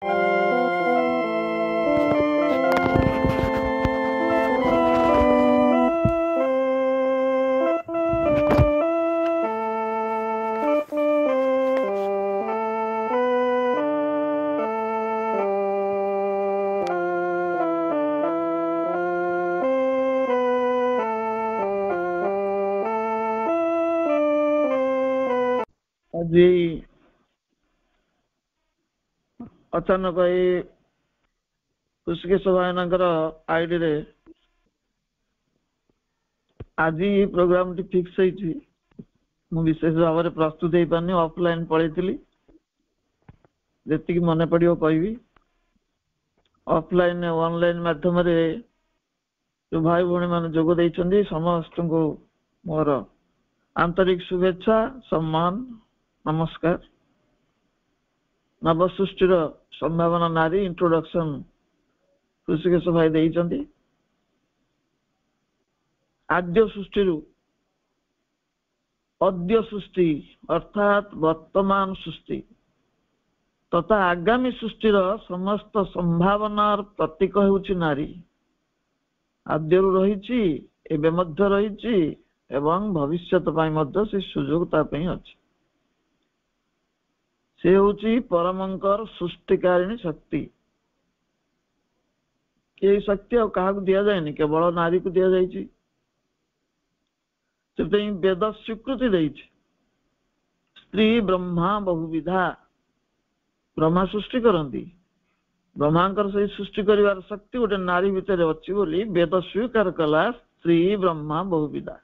ଆଜି ଅଚାନକ ଏଇ ଋଷିକେଶ ଭାଇନାଙ୍କର ଆଇଡିରେ ଆଜି ଏଇ ପ୍ରୋଗ୍ରାମଟି ଫିକ୍ସ ହେଇଛି। ମୁଁ ବିଶେଷ ଭାବରେ ପ୍ରସ୍ତୁତ ହେଇପାରିନି, ଅଫଲାଇନ ପଳେଇଥିଲି। ଯେତିକି ମନେ ପଡିବ କହିବି। ଅଫଲାଇନ ଅନଲାଇନ ମାଧ୍ୟମରେ ଯୋଉ ଭାଇ ଭଉଣୀ ମାନେ ଯୋଗ ଦେଇଛନ୍ତି ସମସ୍ତଙ୍କୁ ମୋର ଆନ୍ତରିକ ଶୁଭେଚ୍ଛା, ସମ୍ମାନ, ନମସ୍କାର। ନବ ସୃଷ୍ଟିର ସମ୍ଭାବନା ନାରୀ ଇଣ୍ଟ୍ରୋଡକ୍ସନ ଋଷିକେଶ ଭାଇ ଦେଇଛନ୍ତି। ଆଦ୍ୟ ସୃଷ୍ଟିରୁ ଅଦ୍ୟ ସୃଷ୍ଟି ଅର୍ଥାତ୍ ବର୍ତ୍ତମାନ ସୃଷ୍ଟି ତଥା ଆଗାମୀ ସୃଷ୍ଟିର ସମସ୍ତ ସମ୍ଭାବନାର ପ୍ରତୀକ ହେଉଛି ନାରୀ। ଆଦ୍ୟରୁ ରହିଛି, ଏବେ ମଧ୍ୟ ରହିଛି ଏବଂ ଭବିଷ୍ୟତ ପାଇଁ ମଧ୍ୟ ସେ ସୁଯୋଗ ତା ପାଇଁ ଅଛି। ସେ ହେଉଛି ପରମଙ୍କର ସୃଷ୍ଟିକାରିଣୀ ଶକ୍ତି। ଏଇ ଶକ୍ତି ଆଉ କାହାକୁ ଦିଆଯାଏନି, କେବଳ ନାରୀକୁ ଦିଆଯାଇଛି। ସେଥିପାଇଁ ବେଦ ସ୍ୱୀକୃତି ଦେଇଛି। ସ୍ତ୍ରୀ ବ୍ରହ୍ମା ବହୁବିଧା। ବ୍ରହ୍ମା ସୃଷ୍ଟି କରନ୍ତି, ବ୍ରହ୍ମାଙ୍କର ସେଇ ସୃଷ୍ଟି କରିବାର ଶକ୍ତି ଗୋଟେ ନାରୀ ଭିତରେ ଅଛି ବୋଲି ବେଦ ସ୍ୱୀକାର କଲା। ସ୍ତ୍ରୀ Brahma ବହୁବିଧା।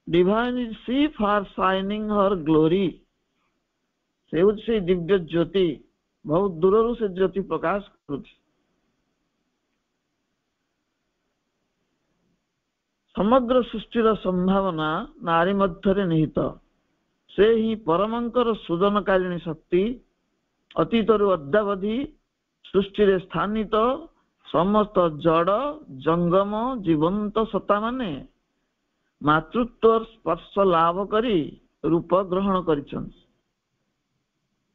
Divine is she for shining her glory। ସେ ହେଉଛି ସେଇ ଦିବ୍ୟ ଜ୍ୟୋତି, ବହୁତ ଦୂରରୁ ସେ ଜ୍ୟୋତି ପ୍ରକାଶ କରୁଛି। ସମଗ୍ର ସୃଷ୍ଟିର ସମ୍ଭାବନା ନାରୀ ମଧ୍ୟରେ ନିହିତ। ସେ ହିଁ ପରମଙ୍କର ସୃଜନକାରିଣୀ ଶକ୍ତି। ଅତୀତରୁ ଅଦ୍ୟାବଧି ସୃଷ୍ଟିରେ ସ୍ଥାନିତ ସମସ୍ତ ଜଡ଼ ଜଙ୍ଗମ ଜୀବନ୍ତ ସତ୍ତା ମାନେ ମାତୃତ୍ୱର ସ୍ପର୍ଶ ଲାଭ କରି ରୂପ ଗ୍ରହଣ କରିଛନ୍ତି।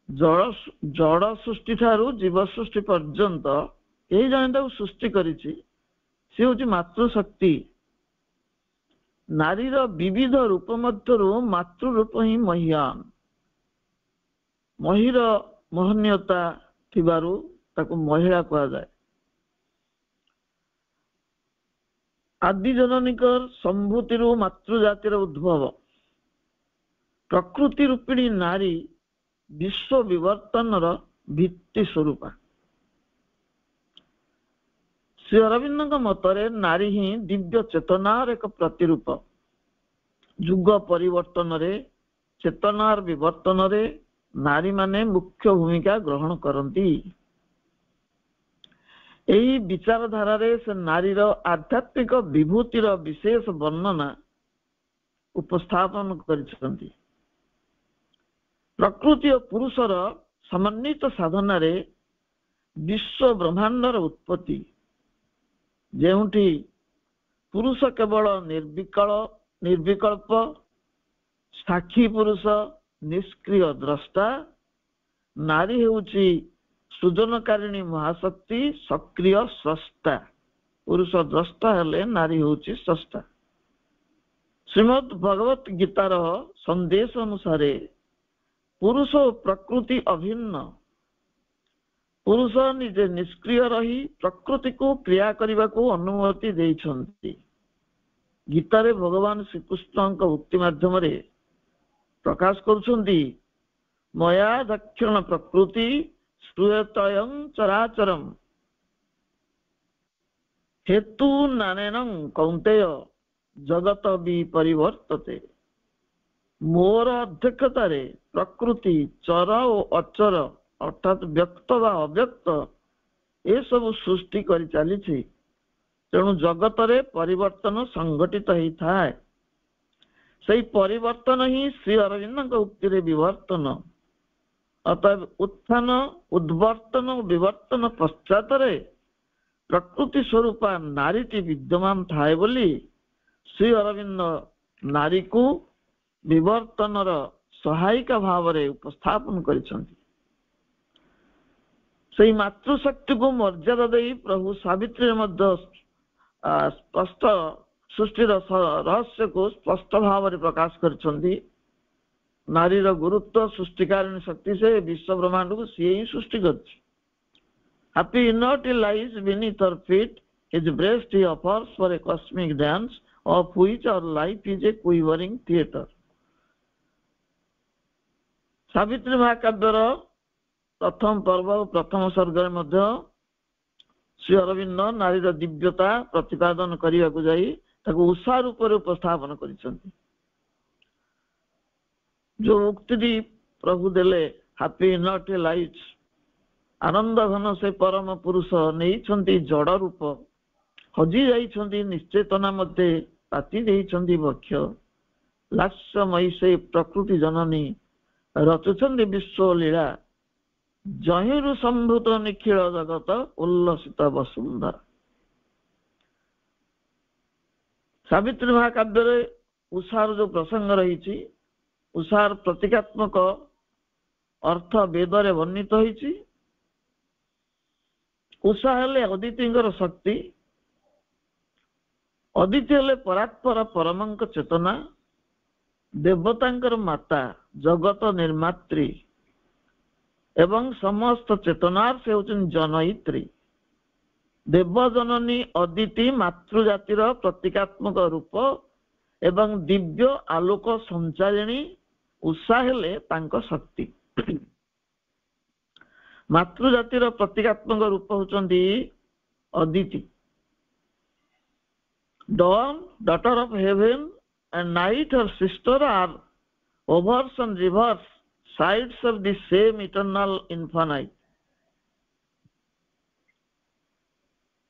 ଜଡ଼ ସୃଷ୍ଟି ଠାରୁ ଜୀବ ସୃଷ୍ଟି ପର୍ଯ୍ୟନ୍ତ ଏହି ଜଣେ ତାକୁ ସୃଷ୍ଟି କରିଛି, ସେ ହେଉଛି ମାତୃଶକ୍ତି। ନାରୀର ବିବିଧ ରୂପ ମଧ୍ୟରୁ ମାତୃ ରୂପ ହିଁ ମହ୍ୟାନ। ମହୀର ମହନୀୟତା ଥିବାରୁ ତାକୁ ମହିଳା କୁହାଯାଏ। ଆଦି ଜନନୀଙ୍କର ସମ୍ଭୂତିରୁ ମାତୃ ଜାତିର ଉଦ୍ଭବ। ପ୍ରକୃତି ରୂପିଣୀ ନାରୀ ବିଶ୍ୱ ବିବର୍ତ୍ତନର ଭିତ୍ତି ସ୍ୱରୂପା। ଶ୍ରୀ ଅରବିନ୍ଦଙ୍କ ମତରେ ନାରୀ ହିଁ ଦିବ୍ୟ ଚେତନାର ଏକ ପ୍ରତିରୂପ। ଯୁଗ ପରିବର୍ତ୍ତନରେ ଚେତନାର ବିବର୍ତ୍ତନରେ ନାରୀମାନେ ମୁଖ୍ୟ ଭୂମିକା ଗ୍ରହଣ କରନ୍ତି। ଏହି ବିଚାରଧାରାରେ ସେ ନାରୀର ଆଧ୍ୟାତ୍ମିକ ବିଭୂତିର ବିଶେଷ ବର୍ଣ୍ଣନା ଉପସ୍ଥାପନ କରିଛନ୍ତି। ପ୍ରକୃତି ଓ ପୁରୁଷର ସମନ୍ୱିତ ସାଧନାରେ ବିଶ୍ୱ ବ୍ରହ୍ମାଣ୍ଡର ଉତ୍ପତ୍ତି। ଯେଉଁଠି ପୁରୁଷ କେବଳ ନିର୍ବିକଳ୍ପ ସାକ୍ଷୀ ପୁରୁଷ, ନିଷ୍କ୍ରିୟ ଦ୍ରଷ୍ଟା, ନାରୀ ହେଉଛି ସୃଜନକାରିଣୀ ମହାଶକ୍ତି, ସକ୍ରିୟ ସ୍ରଷ୍ଟା। ପୁରୁଷ ଦ୍ରଷ୍ଟା ହେଲେ ନାରୀ ହେଉଛି ସ୍ରଷ୍ଟା। ଶ୍ରୀମଦ୍ ଭଗବତ ଗୀତାର ସନ୍ଦେଶ ଅନୁସାରେ ପୁରୁଷ ଓ ପ୍ରକୃତି ଅଭିନ୍ନ। ପୁରୁଷ ନିଜେ ନିଷ୍କ୍ରିୟ ରହି ପ୍ରକୃତିକୁ କ୍ରିୟା କରିବାକୁ ଅନୁମତି ଦେଇଛନ୍ତି। ଗୀତାରେ ଭଗବାନ ଶ୍ରୀକୃଷ୍ଣଙ୍କ ଉକ୍ତି ମାଧ୍ୟମରେ ପ୍ରକାଶ କରୁଛନ୍ତି, ମୟା ଦକ୍ଷିଣ ପ୍ରକୃତି ଶ୍ରୂୟତୟଂ ଚରାଚରମ୍ ହେତୁ ନାନେନଂ କୌନ୍ତେୟ ଜଗତ ବିପରିବର୍ତ୍ତତେ। ମୋର ଅଧ୍ୟକ୍ଷତାରେ ପ୍ରକୃତି ଚର ଓ ଅଚର ଅର୍ଥାତ୍ ବ୍ୟକ୍ତ ବା ଅବ୍ୟକ୍ତ ଏସବୁ ସୃଷ୍ଟି କରି ଚାଲିଛି। ତେଣୁ ଜଗତରେ ପରିବର୍ତ୍ତନ ସଂଘଟିତ ହେଇଥାଏ। ସେଇ ପରିବର୍ତ୍ତନ ହିଁ ଶ୍ରୀ ଅରବିନ୍ଦଙ୍କ ଉକ୍ତିରେ ବିବର୍ତ୍ତନ। ଅତଏବ ଉତ୍ଥାନ ଉଦ୍ବର୍ତ୍ତନ ଓ ବିବର୍ତ୍ତନ ପଶ୍ଚାତରେ ପ୍ରକୃତି ସ୍ୱରୂପା ନାରୀଟି ବିଦ୍ୟମାନ ଥାଏ ବୋଲି ଶ୍ରୀ ଅରବିନ୍ଦ ନାରୀକୁ ବିବର୍ତ୍ତନର ସହାୟିକା ଭାବରେ ଉପସ୍ଥାପନ କରିଛନ୍ତି। ସେଇ ମାତୃଶକ୍ତିକୁ ମର୍ଯ୍ୟାଦା ଦେଇ ପ୍ରଭୁ ସାବିତ୍ରୀ ମଧ୍ୟ ସ୍ପଷ୍ଟ ସୃଷ୍ଟିର ରହସ୍ୟକୁ ସ୍ପଷ୍ଟ ଭାବରେ ପ୍ରକାଶ କରିଛନ୍ତି। ନାରୀର ଗୁରୁତ୍ୱ, ସୃଷ୍ଟିକାରିଣୀ ଶକ୍ତି, ସେ ବିଶ୍ୱ ବ୍ରହ୍ମାଣ୍ଡକୁ ସିଏ ହିଁ ସୃଷ୍ଟି କରିଛି। Happy inert lies beneath her feet, his breast he offers for a cosmic dance, of which our life is a quivering theatre. Savitri ମହାକାବ୍ୟର ପ୍ରଥମ ପର୍ବ ପ୍ରଥମ ସର୍ଗରେ ମଧ୍ୟ ଶ୍ରୀ ଅରବିନ୍ଦ ନାରୀର ଦିବ୍ୟତା ପ୍ରତିପାଦନ କରିବାକୁ ଯାଇ ତାକୁ ଉଷା ରୂପରେ ଉପସ୍ଥାପନ କରିଛନ୍ତି। ଯୋଉ ଉକ୍ତିଟି ପ୍ରଭୁ ଦେଲେ, ହାପି ଇନର୍ଟ ଲାଇଟ୍, ଆନନ୍ଦ ଘନ ସେ ପରମ ପୁରୁଷ ନେଇଛନ୍ତି ଜଡ ରୂପ, ହଜି ଯାଇଛନ୍ତି ନିଶ୍ଚେତନା ମଧ୍ୟରେ, ପାତି ଦେଇଛନ୍ତି ବକ୍ଷ, ଲାସ୍ୟମୟୀ ସେ ପ୍ରକୃତି ଜନନୀ, ରଚୁଛନ୍ତି ବିଶ୍ୱ ଲୀଳା, ଯହିଁରୁ ସମ୍ଭୂତ ନିଖିଳ ଜଗତ, ଉଲ୍ଲସିତ ବସୁନ୍ଧରା। ସାବିତ୍ରୀ ମହାକାବ୍ୟରେ ଉଷାର ଯୋଉ ପ୍ରସଙ୍ଗ ରହିଛି, ଉଷାର ପ୍ରତୀକାତ୍ମକ ଅର୍ଥ ବେଦରେ ବର୍ଣ୍ଣିତ ହୋଇଛି। ଉଷା ହେଲେ ଅଦିତିଙ୍କର ଶକ୍ତି, ଅଦିତି ହେଲେ ପରାତ୍ପର ପରମଙ୍କ ଚେତନା, ଦେବତାଙ୍କର ମାତା, ଜଗତ ନିର୍ମାତ୍ରୀ ଏବଂ ସମସ୍ତ ଚେତନାର ସେ ହେଉଛନ୍ତି ଜନୟିତ୍ରୀ। ଦେବଜନନୀ ଅଦିତି ମାତୃଜାତିର ପ୍ରତୀକାତ୍ମକ ରୂପ ଏବଂ ଦିବ୍ୟ ଆଲୋକ ସଞ୍ଚାରିଣୀ ଉଷା ହେଲେ ତାଙ୍କ ଶକ୍ତି। ମାତୃଜାତିର ପ୍ରତୀକାତ୍ମକ ରୂପ ହେଉଛନ୍ତି Aditi. Dawn, daughter of heaven, and night, her sister, are overs and rivers, sides of the same eternal infinite.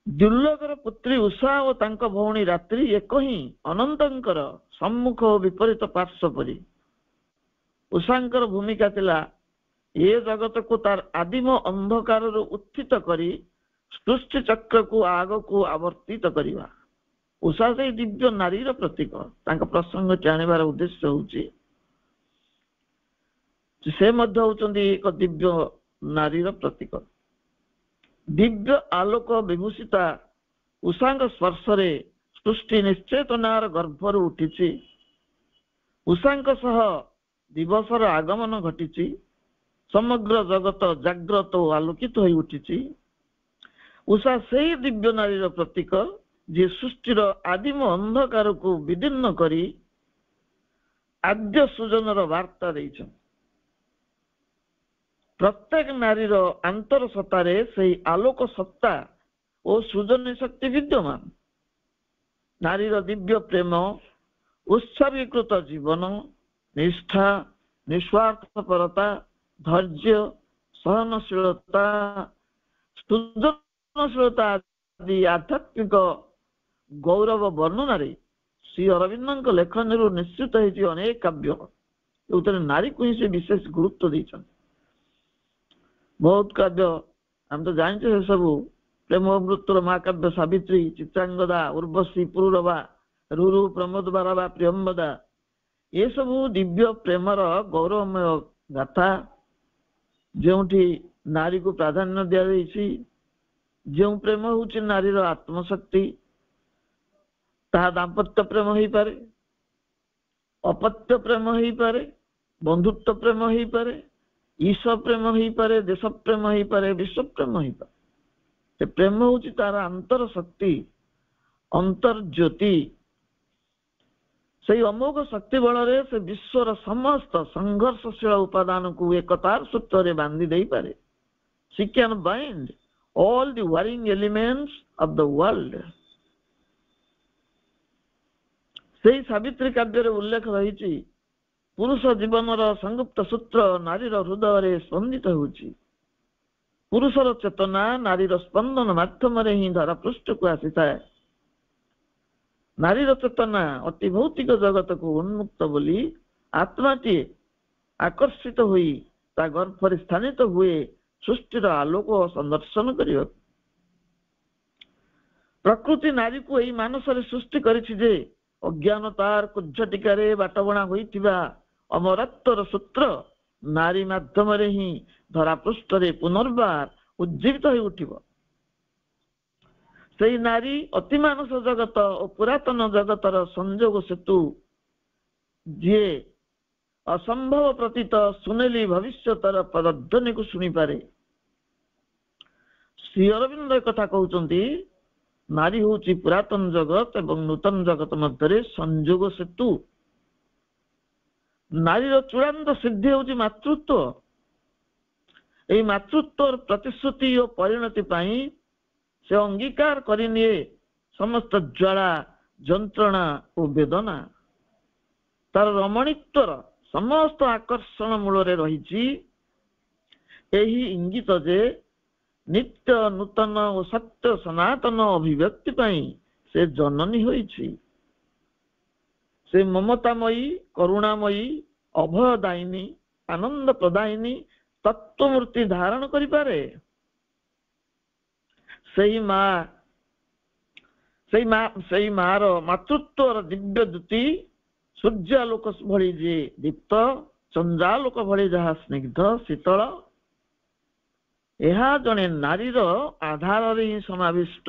ଦୁର୍ଲଭର ପୁତ୍ରୀ Usha ଓ ତାଙ୍କ ଭଉଣୀ ରାତ୍ରି ଏକ ହିଁ ଅନନ୍ତଙ୍କର ସମ୍ମୁଖ ଓ ବିପରୀତ ପାର୍ଶ୍ୱ ପରି। ଉଷାଙ୍କର ଭୂମିକା ଥିଲା ଏ ଜଗତକୁ ତାର ଆଦିମ ଅନ୍ଧକାରରୁ ଉତ୍ଥିତ କରି ସୃଷ୍ଟି ଚକ୍ରକୁ ଆଗକୁ ଆବର୍ତ୍ତିତ କରିବା। ଉଷା ସେଇ ଦିବ୍ୟ ନାରୀର ପ୍ରତୀକ। ତାଙ୍କ ପ୍ରସଙ୍ଗଟି ଆଣିବାର ଉଦ୍ଦେଶ୍ୟ ହଉଛି ସେ ମଧ୍ୟ ହଉଛନ୍ତି ଏକ ଦିବ୍ୟ ନାରୀର ପ୍ରତୀକ। ଦିବ୍ୟ ଆଲୋକ ବିଭୂଷିତା ଉଷାଙ୍କ ସ୍ପର୍ଶରେ ସୃଷ୍ଟି ନିଶ୍ଚେତନାର ଗର୍ଭରୁ ଉଠିଛି। ଉଷାଙ୍କ ସହ ଦିବସର ଆଗମନ ଘଟିଛି। ସମଗ୍ର ଜଗତ ଜାଗ୍ରତ ଓ ଆଲୋକିତ ହୋଇ ଉଠିଛି। ଉଷା ସେହି ଦିବ୍ୟ ନାରୀର ପ୍ରତୀକ ଯିଏ ସୃଷ୍ଟିର ଆଦିମ ଅନ୍ଧକାରକୁ ବିଦୀର୍ଣ୍ଣ କରି ଆଦ୍ୟ ସୃଜନର ବାର୍ତ୍ତା ଦେଇଛନ୍ତି। ପ୍ରତ୍ୟେକ ନାରୀର ଆନ୍ତର ସତ୍ତାରେ ସେହି ଆଲୋକ ସତ୍ତା ଓ ସୃଜନୀ ଶକ୍ତି ବିଦ୍ୟମାନ। ନାରୀର ଦିବ୍ୟ ପ୍ରେମ, ଉତ୍ସର୍ଗୀକୃତ ଜୀବନ, ନିଷ୍ଠା, ନିଃସ୍ୱାର୍ଥପରତା, ଧୈର୍ଯ୍ୟ, ସହନଶୀଳତା, ସୃଜନଶୀଳତା ଆଦି ଆଧ୍ୟାତ୍ମିକ ଗୌରବ ବର୍ଣ୍ଣନାରେ ଶ୍ରୀ ଅରବିନ୍ଦଙ୍କ ଲେଖନୀରୁ ନିଶ୍ଚିତ ହେଇଛି ଅନେକ କାବ୍ୟ, ଯୋଉଥିରେ ନାରୀକୁ ହିଁ ସେ ବିଶେଷ ଗୁରୁତ୍ୱ ଦେଇଛନ୍ତି। ବହୁତ କାବ୍ୟ ଆମେ ତ ଜାଣିଛେ, ସେ ସବୁ ପ୍ରେମ ମୃତ୍ୟୁର ମହାକାବ୍ୟ ସାବିତ୍ରୀ, ଚିତ୍ରାଙ୍ଗଦା, ଉର୍ବଶୀ, ପୁରୁରବା, ରୁରୁ, ପ୍ରମୋଦ ବାରବା, ପ୍ରିୟମ୍ବଦା, ଏସବୁ ଦିବ୍ୟ ପ୍ରେମର ଗୌରବମୟ ଗାଥା, ଯେଉଁଠି ନାରୀକୁ ପ୍ରାଧାନ୍ୟ ଦିଆଯାଇଛି। ଯେଉଁ ପ୍ରେମ ହେଉଛି ନାରୀର ଆତ୍ମଶକ୍ତି, ତାହା ଦାମ୍ପତ୍ୟ ପ୍ରେମ ହେଇପାରେ, ଅପତ୍ୟ ପ୍ରେମ ହେଇପାରେ, ବନ୍ଧୁତ୍ୱ ପ୍ରେମ ହେଇପାରେ, ଈଶ ପ୍ରେମ ହେଇପାରେ, ଦେଶ ପ୍ରେମ ହେଇପାରେ, ବିଶ୍ୱ ପ୍ରେମ ହେଇପାରେ। ସେ ପ୍ରେମ ହେଉଛି ତାର ଆନ୍ତର ଶକ୍ତି, ଅନ୍ତର୍ଜ୍ୟୋତି। ସେଇ ଅମୋଘ ଶକ୍ତି ବଳରେ ସେ ବିଶ୍ୱର ସମସ୍ତ ସଂଘର୍ଷଶୀଳ ଉପାଦାନକୁ ଏକତାର ସୂତ୍ରରେ ବାନ୍ଧି ଦେଇପାରେ। She can bind all the warring elements of the world. ସେଇ ସାବିତ୍ରୀ କାବ୍ୟରେ ଉଲ୍ଲେଖ ରହିଛି, ପୁରୁଷ ଜୀବନର ସଂଗୁପ୍ତ ସୂତ୍ର ନାରୀର ହୃଦୟରେ ସ୍ପନ୍ଦିତ ହେଉଛି। ପୁରୁଷର ଚେତନା ନାରୀର ସ୍ପନ୍ଦନ ମାଧ୍ୟମରେ ହିଁ ଧରା ପୃଷ୍ଠକୁ ଆସିଥାଏ। ନାରୀର ଚେତନା ଅତି ଭୌତିକ ଜଗତକୁ ଉନ୍ମୁକ୍ତ ବୋଲି ଆତ୍ମାଟିଏ ଆକର୍ଷିତ ହୋଇ ତା ଗର୍ଭରେ ସ୍ଥାନିତ ହୁଏ ସୃଷ୍ଟିର ଆଲୋକ ସନ୍ଦର୍ଶନ କରିବାକୁ। ପ୍ରକୃତି ନାରୀକୁ ଏହି ମାନସରେ ସୃଷ୍ଟି କରିଛି ଯେ ଅଜ୍ଞାନତାର କୁଜ୍ଝଟିକାରେ ବାଟବଣା ହୋଇଥିବା ଅମରତ୍ୱର ସୂତ୍ର ନାରୀ ମାଧ୍ୟମରେ ହିଁ ଧରାପୃଷ୍ଠରେ ପୁନର୍ବାର ଉଜ୍ଜୀବିତ ହୋଇ ଉଠିବ। ସେଇ ନାରୀ ଅତିମାନସ ଜଗତ ଓ ପୁରାତନ ଜଗତର ସଂଯୋଗ ସେତୁ, ଯିଏ ଅସମ୍ଭବ ପ୍ରତୀତ ସୁନେଲି ଭବିଷ୍ୟତର ପଦଧ୍ୱନିକୁ ଶୁଣିପାରେ। ଶ୍ରୀ ଅରବିନ୍ଦ କଥା କହୁଛନ୍ତି, ନାରୀ ହଉଛି ପୁରାତନ ଜଗତ ଏବଂ ନୂତନ ଜଗତ ମଧ୍ୟରେ ସଂଯୋଗ ସେତୁ। ନାରୀର ଚୂଡ଼ାନ୍ତ ସିଦ୍ଧି ହଉଛି ମାତୃତ୍ୱ। ଏହି ମାତୃତ୍ୱର ପ୍ରତିଶ୍ରୁତି ଓ ପରିଣତି ପାଇଁ ସେ ଅଙ୍ଗୀକାର କରିନିଏ ସମସ୍ତ ଜ୍ୱାଳା, ଯନ୍ତ୍ରଣା ଓ ବେଦନା। ତାର ରମଣୀତ୍ୱର ସମସ୍ତ ଆକର୍ଷଣ ମୂଳରେ ରହିଛି ଏହି ଇଙ୍ଗିତ ଯେ ନିତ୍ୟ ନୂତନ ଓ ସତ୍ୟ ସନାତନ ଅଭିବ୍ୟକ୍ତି ପାଇଁ ସେ ଜନନୀ ହୋଇଛି। ସେ ମମତାମୟୀ, କରୁଣାମୟୀ, ଅଭୟଦାୟିନୀ, ଆନନ୍ଦ ପ୍ରଦାୟିନୀ ତତ୍ତ୍ୱମୂର୍ତ୍ତି ଧାରଣ କରିପାରେ। ସେଇ ମାର ମାତୃତ୍ୱର ଦିବ୍ୟ ଦ୍ୟୁତି ସୂର୍ଯ୍ୟାଲୋକ ଭଳି ଯିଏ ଦୀପ୍ତ, ଚନ୍ଦ୍ରାଲୋକ ଭଳି ଯାହା ସ୍ନିଗ୍ଧ ଶୀତଳ, ଏହା ଜଣେ ନାରୀର ଆଧାରରେ ହିଁ ସମାବିଷ୍ଟ।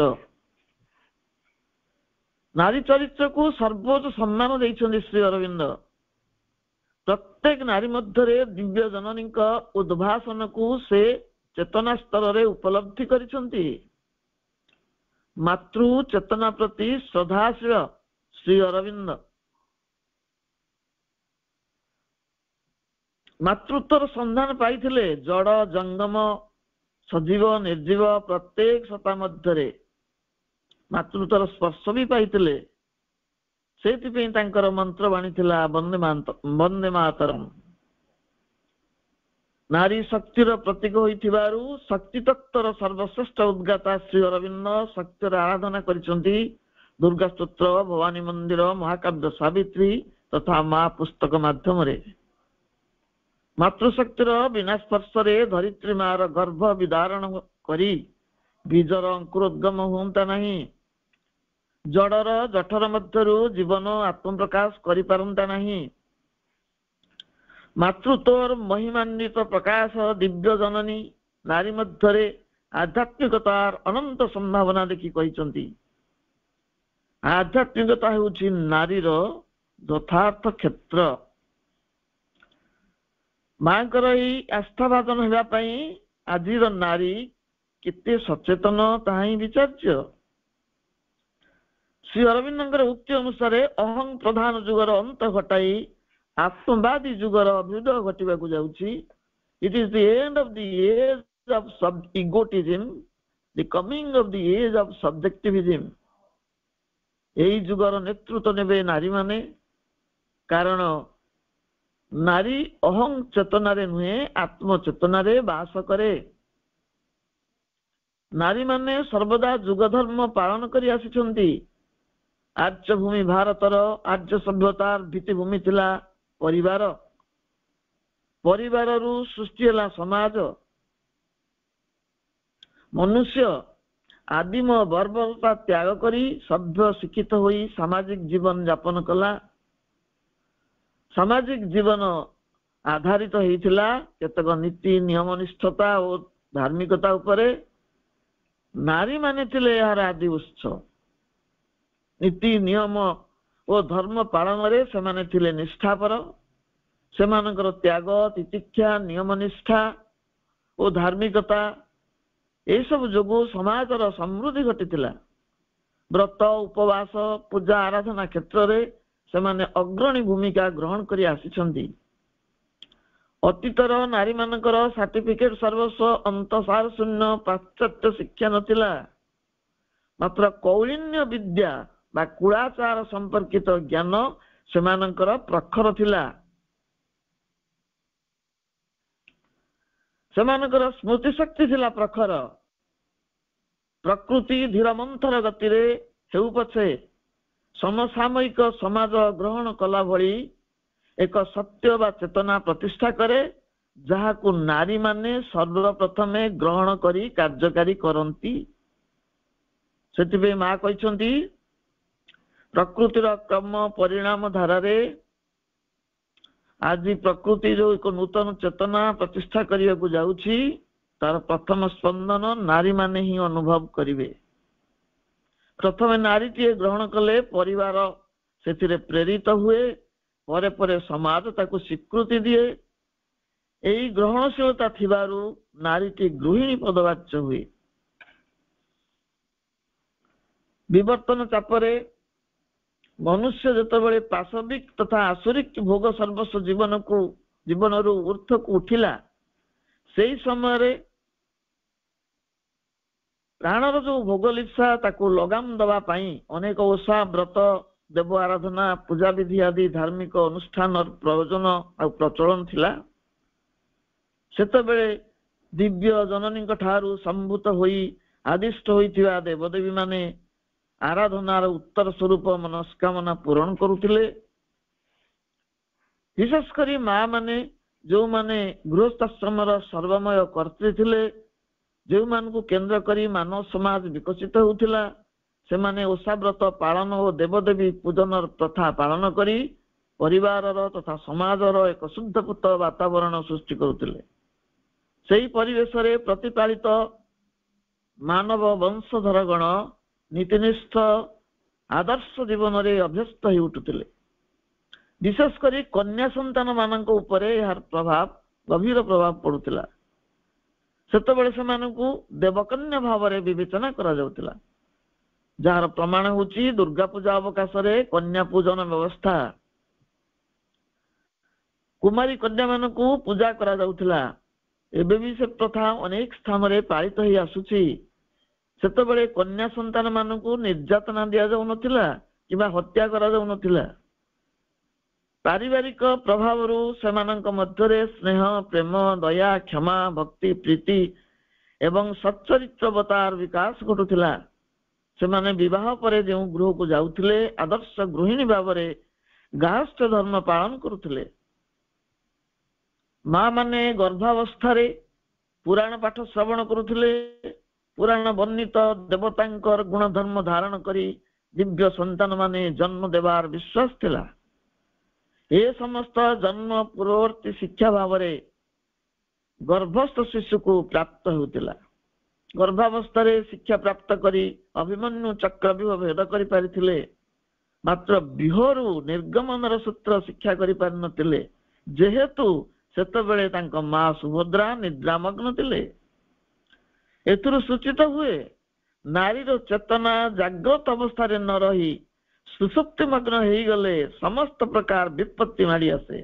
ନାରୀ ଚରିତ୍ରକୁ ସର୍ବୋଚ୍ଚ ସମ୍ମାନ ଦେଇଛନ୍ତି ଶ୍ରୀ ଅରବିନ୍ଦ। ପ୍ରତ୍ୟେକ ନାରୀ ମଧ୍ୟରେ ଦିବ୍ୟ ଜନନୀଙ୍କ ଉଦ୍ଭାସନକୁ ସେ ଚେତନା ସ୍ତରରେ ଉପଲବ୍ଧି କରିଛନ୍ତି। ମାତୃ ଚେତନା ପ୍ରତି ଶ୍ରଦ୍ଧାଶୀଳ ଶ୍ରୀ ଅରବିନ୍ଦ ମାତୃତ୍ୱର ସନ୍ଧାନ ପାଇଥିଲେ। ଜଡ଼ ଜଙ୍ଗମ, ସଜୀବ ନିର୍ଜୀବ ପ୍ରତ୍ୟେକ ସତ୍ତା ମଧ୍ୟରେ ମାତୃତ୍ୱର ସ୍ପର୍ଶ ବି ପାଇଥିଲେ। ସେଇଥିପାଇଁ ତାଙ୍କର ମନ୍ତ୍ରବାଣୀ ଥିଲା ବନ୍ଦେ ମାତରମ୍। ନାରୀ ଶକ୍ତିର ପ୍ରତୀକ ହୋଇଥିବାରୁ ଶକ୍ତି ତତ୍ତ୍ୱର ସର୍ବଶ୍ରେଷ୍ଠ ଉଦ୍ଗାତା ଶ୍ରୀ ଅରବିନ୍ଦ ଶକ୍ତିର ଆରାଧନା କରିଛନ୍ତି ଦୁର୍ଗା ସ୍ତୋତ୍ର, ଭବାନୀ ମନ୍ଦିର, ମହାକାବ୍ୟ ସାବିତ୍ରୀ ତଥା ମା ପୁସ୍ତକ ମାଧ୍ୟମରେ। ମାତୃଶକ୍ତିର ବିନା ସ୍ପର୍ଶରେ ଧରିତ୍ରୀ ମାର ଗର୍ଭ ବିଦାରଣ କରି ବୀଜର ଅଙ୍କୁରୋଦ୍ଗମ ହୁଅନ୍ତା ନାହିଁ। ଜଡ଼ର ଜଠର ମଧ୍ୟରୁ ଜୀବନ ଆତ୍ମପ୍ରକାଶ କରିପାରନ୍ତା ନାହିଁ। ମାତୃତ୍ୱର ମହିମାନ୍ୱିତ ପ୍ରକାଶ ଦିବ୍ୟ ଜନନୀ ନାରୀ ମଧ୍ୟରେ ଆଧ୍ୟାତ୍ମିକତାର ଅନନ୍ତ ସମ୍ଭାବନା ଦେଖି କହିଛନ୍ତି, ଆଧ୍ୟାତ୍ମିକତା ହେଉଛି ନାରୀର ଯଥାର୍ଥ କ୍ଷେତ୍ର। ମାଙ୍କର ଏହି ଆସ୍ଥାଭାଜନ ହେବା ପାଇଁ ଆଜିର ନାରୀ କେତେ ସଚେତନ ତାହା ହିଁ ବିଚାର୍ଯ୍ୟ। ଶ୍ରୀ ଅରବିନ୍ଦଙ୍କର ଉକ୍ତି ଅନୁସାରେ ଅହଂ ପ୍ରଧାନ ଯୁଗର ଅନ୍ତ ଘଟାଇ ଆତ୍ମବାଦୀ ଯୁଗର ଅଭ୍ୟୁଦୟ ଘଟିବାକୁ ଯାଉଛି। It is the end of the age of egotism, the coming of the age of subjectivism. ଏହି ଯୁଗର ନେତୃତ୍ୱ ନେବେ ନାରୀମାନେ। କାରଣ ନାରୀ ଅହଂ ଚେତନାରେ ନୁହେଁ, ଆତ୍ମଚେତନାରେ ବାସ କରେ। ନାରୀମାନେ ସର୍ବଦା ଯୁଗ ଧର୍ମ ପାଳନ କରି ଆସିଛନ୍ତି। ଆର୍ଯ୍ୟଭୂମି ଭାରତର ଆର୍ଯ୍ୟ ସଭ୍ୟତାର ଭିତ୍ତିଭୂମି ଥିଲା ପରିବାର। ପରିବାରରୁ ସୃଷ୍ଟି ହେଲା ସମାଜ। ମନୁଷ୍ୟ ଆଦିମ ବର୍ବରତା ତ୍ୟାଗ କରି ସଭ୍ୟ ଶିକ୍ଷିତ ହୋଇ ସାମାଜିକ ଜୀବନ ଯାପନ କଲା। ସାମାଜିକ ଜୀବନ ଆଧାରିତ ହେଇଥିଲା କେତେକ ନୀତି ନିୟମ ନିଷ୍ଠତା ଓ ଧାର୍ମିକତା ଉପରେ। ନାରୀମାନେ ଥିଲେ ଏହାର ଆଦି ଉତ୍ସ। ନୀତି ନିୟମ ଓ ଧର୍ମ ପାଳନରେ ସେମାନେ ଥିଲେ ନିଷ୍ଠାପର। ସେମାନଙ୍କର ତ୍ୟାଗ, ତିତିକ୍ଷା, ନିୟମ ନିଷ୍ଠା ଓ ଧାର୍ମିକତା ଏସବୁ ଯୋଗୁଁ ସମାଜର ସମୃଦ୍ଧି ଘଟିଥିଲା। ବ୍ରତ, ଉପବାସ, ପୂଜା ଆରାଧନା କ୍ଷେତ୍ରରେ ସେମାନେ ଅଗ୍ରଣୀ ଭୂମିକା ଗ୍ରହଣ କରି ଆସିଛନ୍ତି। ଅତୀତର ନାରୀମାନଙ୍କର ସାର୍ଟିଫିକେଟ ସର୍ବସ୍ୱ ଅନ୍ତଃସାର ଶୂନ୍ୟ ପାଶ୍ଚାତ୍ୟ ଶିକ୍ଷା ନଥିଲା। ମାତ୍ର କୌଳିନ୍ୟ ବିଦ୍ୟା ବା କୁଳାଚାର ସମ୍ପର୍କିତ ଜ୍ଞାନ ସେମାନଙ୍କର ପ୍ରଖର ଥିଲା। ସେମାନଙ୍କର ସ୍ମୃତି ଶକ୍ତି ଥିଲା ପ୍ରଖର। ପ୍ରକୃତି ଧୀର ମନ୍ଥର ଗତିରେ ହେଉ ପଛେ ସମସାମୟିକ ସମାଜ ଗ୍ରହଣ କଲା ଭଳି ଏକ ସତ୍ୟ ବା ଚେତନା ପ୍ରତିଷ୍ଠା କରେ, ଯାହାକୁ ନାରୀମାନେ ସର୍ବପ୍ରଥମେ ଗ୍ରହଣ କରି କାର୍ଯ୍ୟକାରୀ କରନ୍ତି। ସେଥିପାଇଁ ମା କହିଛନ୍ତି, ପ୍ରକୃତିର କ୍ରମ ପରିଣାମ ଧାରାରେ ଆଜି ପ୍ରକୃତି ଯୋଉ ଏକ ନୂତନ ଚେତନା ପ୍ରତିଷ୍ଠା କରିବାକୁ ଯାଉଛି, तार प्रथम स्पंदन नारी माने ही अनुभव करिवे। प्रथम नारीटीए ग्रहण कले परिवार से प्रेरित हुए, परे परे समाज ताकू स्वीकृति दिए। यही ग्रहणशीलता थिबारु नारीटी गृहिणी पदवाच्य हुए। विवर्तन चापरे मनुष्य जेतबेले पाशविक तथा आसुरिक भोग सर्वस्व जीवनरू ऊर्ध्व को उठिला, सेई समय प्राणर जो भोगलिप्सा ताकू लगाम दबा पाई अनेक ओषा व्रत देव आराधना पूजा विधि आदि धार्मिक अनुष्ठान प्रयोजन और प्रचलन थिला। सेतबेले दिव्य जननी ठारू संभूत होई आदिष्ट होइथिबा देवदेवी माने आराधनार उत्तर स्वरूप मनस्कामना पूरण करुथिले। विशेषकर माँ माने जो माने गृहस्थाश्रमर सर्वमय कर्त्री थिले, जो मान को केंद्र करी मानव समाज विकसित होउथिला, से माने ओषा व्रत पालन और देवदेवी पूजन प्रथा पालन करी परिवारर तथा समाजर एक शुद्धपुत वातावरण सृष्टि करुथिले। सेही परिवेश रे प्रतिपालित मानव वंशधरगण नीतिनिष्ठ आदर्श जीवन रे अभ्यस्त हो उठुथिले। विशेषकर कन्या संतान मानक उपरे यार प्रभाव गभीर प्रभाव पड़ुथिला। सेतबेले सेमानकु देवकन्या भाव रे विवेचना करा जाउथिला, जार प्रमाण होची दुर्गा पूजा अवकाश रे कन्या पूजन व्यवस्था। कुमारी कन्या मानकु पूजा करा जाउथिला। एबे भी से प्रथा अनेक स्थान रे पालित होई आसुची। सेतबेले कन्या संतान मानकु निर्यातना दिया जाउ नथिला किबा हत्या करा जाउ नथिला। पारिवारिक प्रभावरू सेमानक मध्यरे स्नेह प्रेम दया क्षमा भक्ति प्रीति एवं सच्चरित्रवतार विकास घटुथिला। सेमाने विवाह परे जो गृह को जाउथिले आदर्श गृहिणी भावरे गार्हस्थ्य धर्म पालन करुथिले। माँ माने गर्भावस्था रे पुराण पाठ श्रवण करुथिले। पुराण वर्णित देवतांकर गुण धर्म धारण करी दिव्य संतान माने जन्म देवार विश्वास थिला। ए समस्त जन्म पूर्ववर्ती शिक्षा भावरे गर्भस्थ शिशु को प्राप्त होतिला। गर्भावस्था रे शिक्षा प्राप्त करी अभिमन्यु चक्रव्यूह भेद करि पारिथिले, मात्र बिहरु निर्गमनर सूत्र शिक्षा करि पारि नथिले, जेहेतु सेतबेले तांक मां सुभद्रा निद्रामग्न थिले। एथुरु सूचित हुए नारीर चेतना जाग्रत अवस्था रे न रही सुसुप्ति मग्न हो गले समस्त प्रकार विपत्ति माड़ी आसे।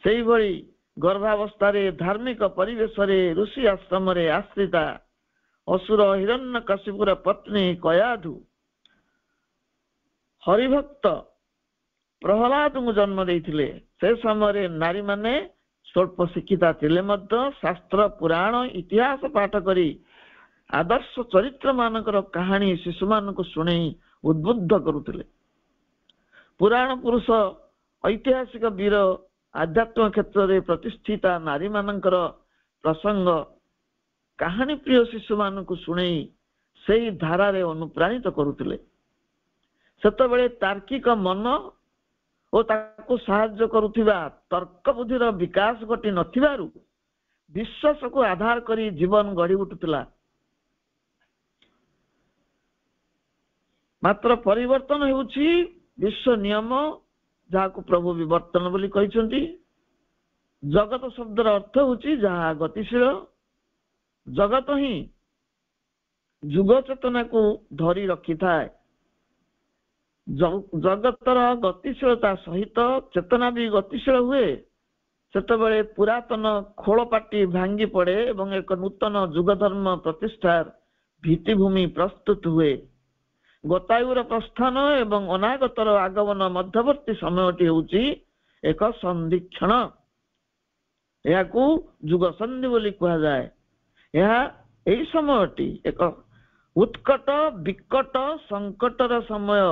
सेही भली गर्भावस्था रे धार्मिक परिवेश रे ऋषि आश्रम रे आश्रिता असुर हिरण्यकशिपुर पत्नी कयाधु हरिभक्त प्रहलाद को जन्म देइथिले। से समय नारी माने स्वल्प शिक्षिता थिले मध्य शास्त्र पुराण इतिहास पाठ करी आदर्श चरित्र मानकर कहानी शिशु मान को शुणी उद्बुद्ध करुथिले। पुराण पुरुष ऐतिहासिक वीर आध्यात्म क्षेत्र में प्रतिष्ठिता नारी मानकर प्रसंग कहानी प्रिय शिशु मान को शुणी से धारा रे अनुप्राणित करुथिले। सेतबेले तार्किक मन और ताको साहाय्य करुथिबा तर्क बुद्धिर विकास घटी नथिबारु विश्वास को आधार करी जीवन गढ़ी उठुथिला। मात्र परिवर्तन हेउछि विश्व नियम, जहाको प्रभु विवर्तन बोली कहिसंती। जगत शब्दर अर्थ होछि जहा गतिशील। जगत ही जुग चेतना को धरी रखी थाए। जगतर गतिशीलता सहित चेतना भी गतिशील हुए। सेतबेले पुरातन खोलपाटी भांगी पड़े एवं एक नूतन जुग धर्म प्रतिष्ठार भित्तिभूमि प्रस्तुत हुए। गतायुर प्रस्थान एवं अनागतर आगमन मध्यवर्ती समयटी होउछि एक संधिक्षण। याकू जुग संधि बोली कहा जाए। यह एई समयटी एक उत्कट विकट संकटर समय,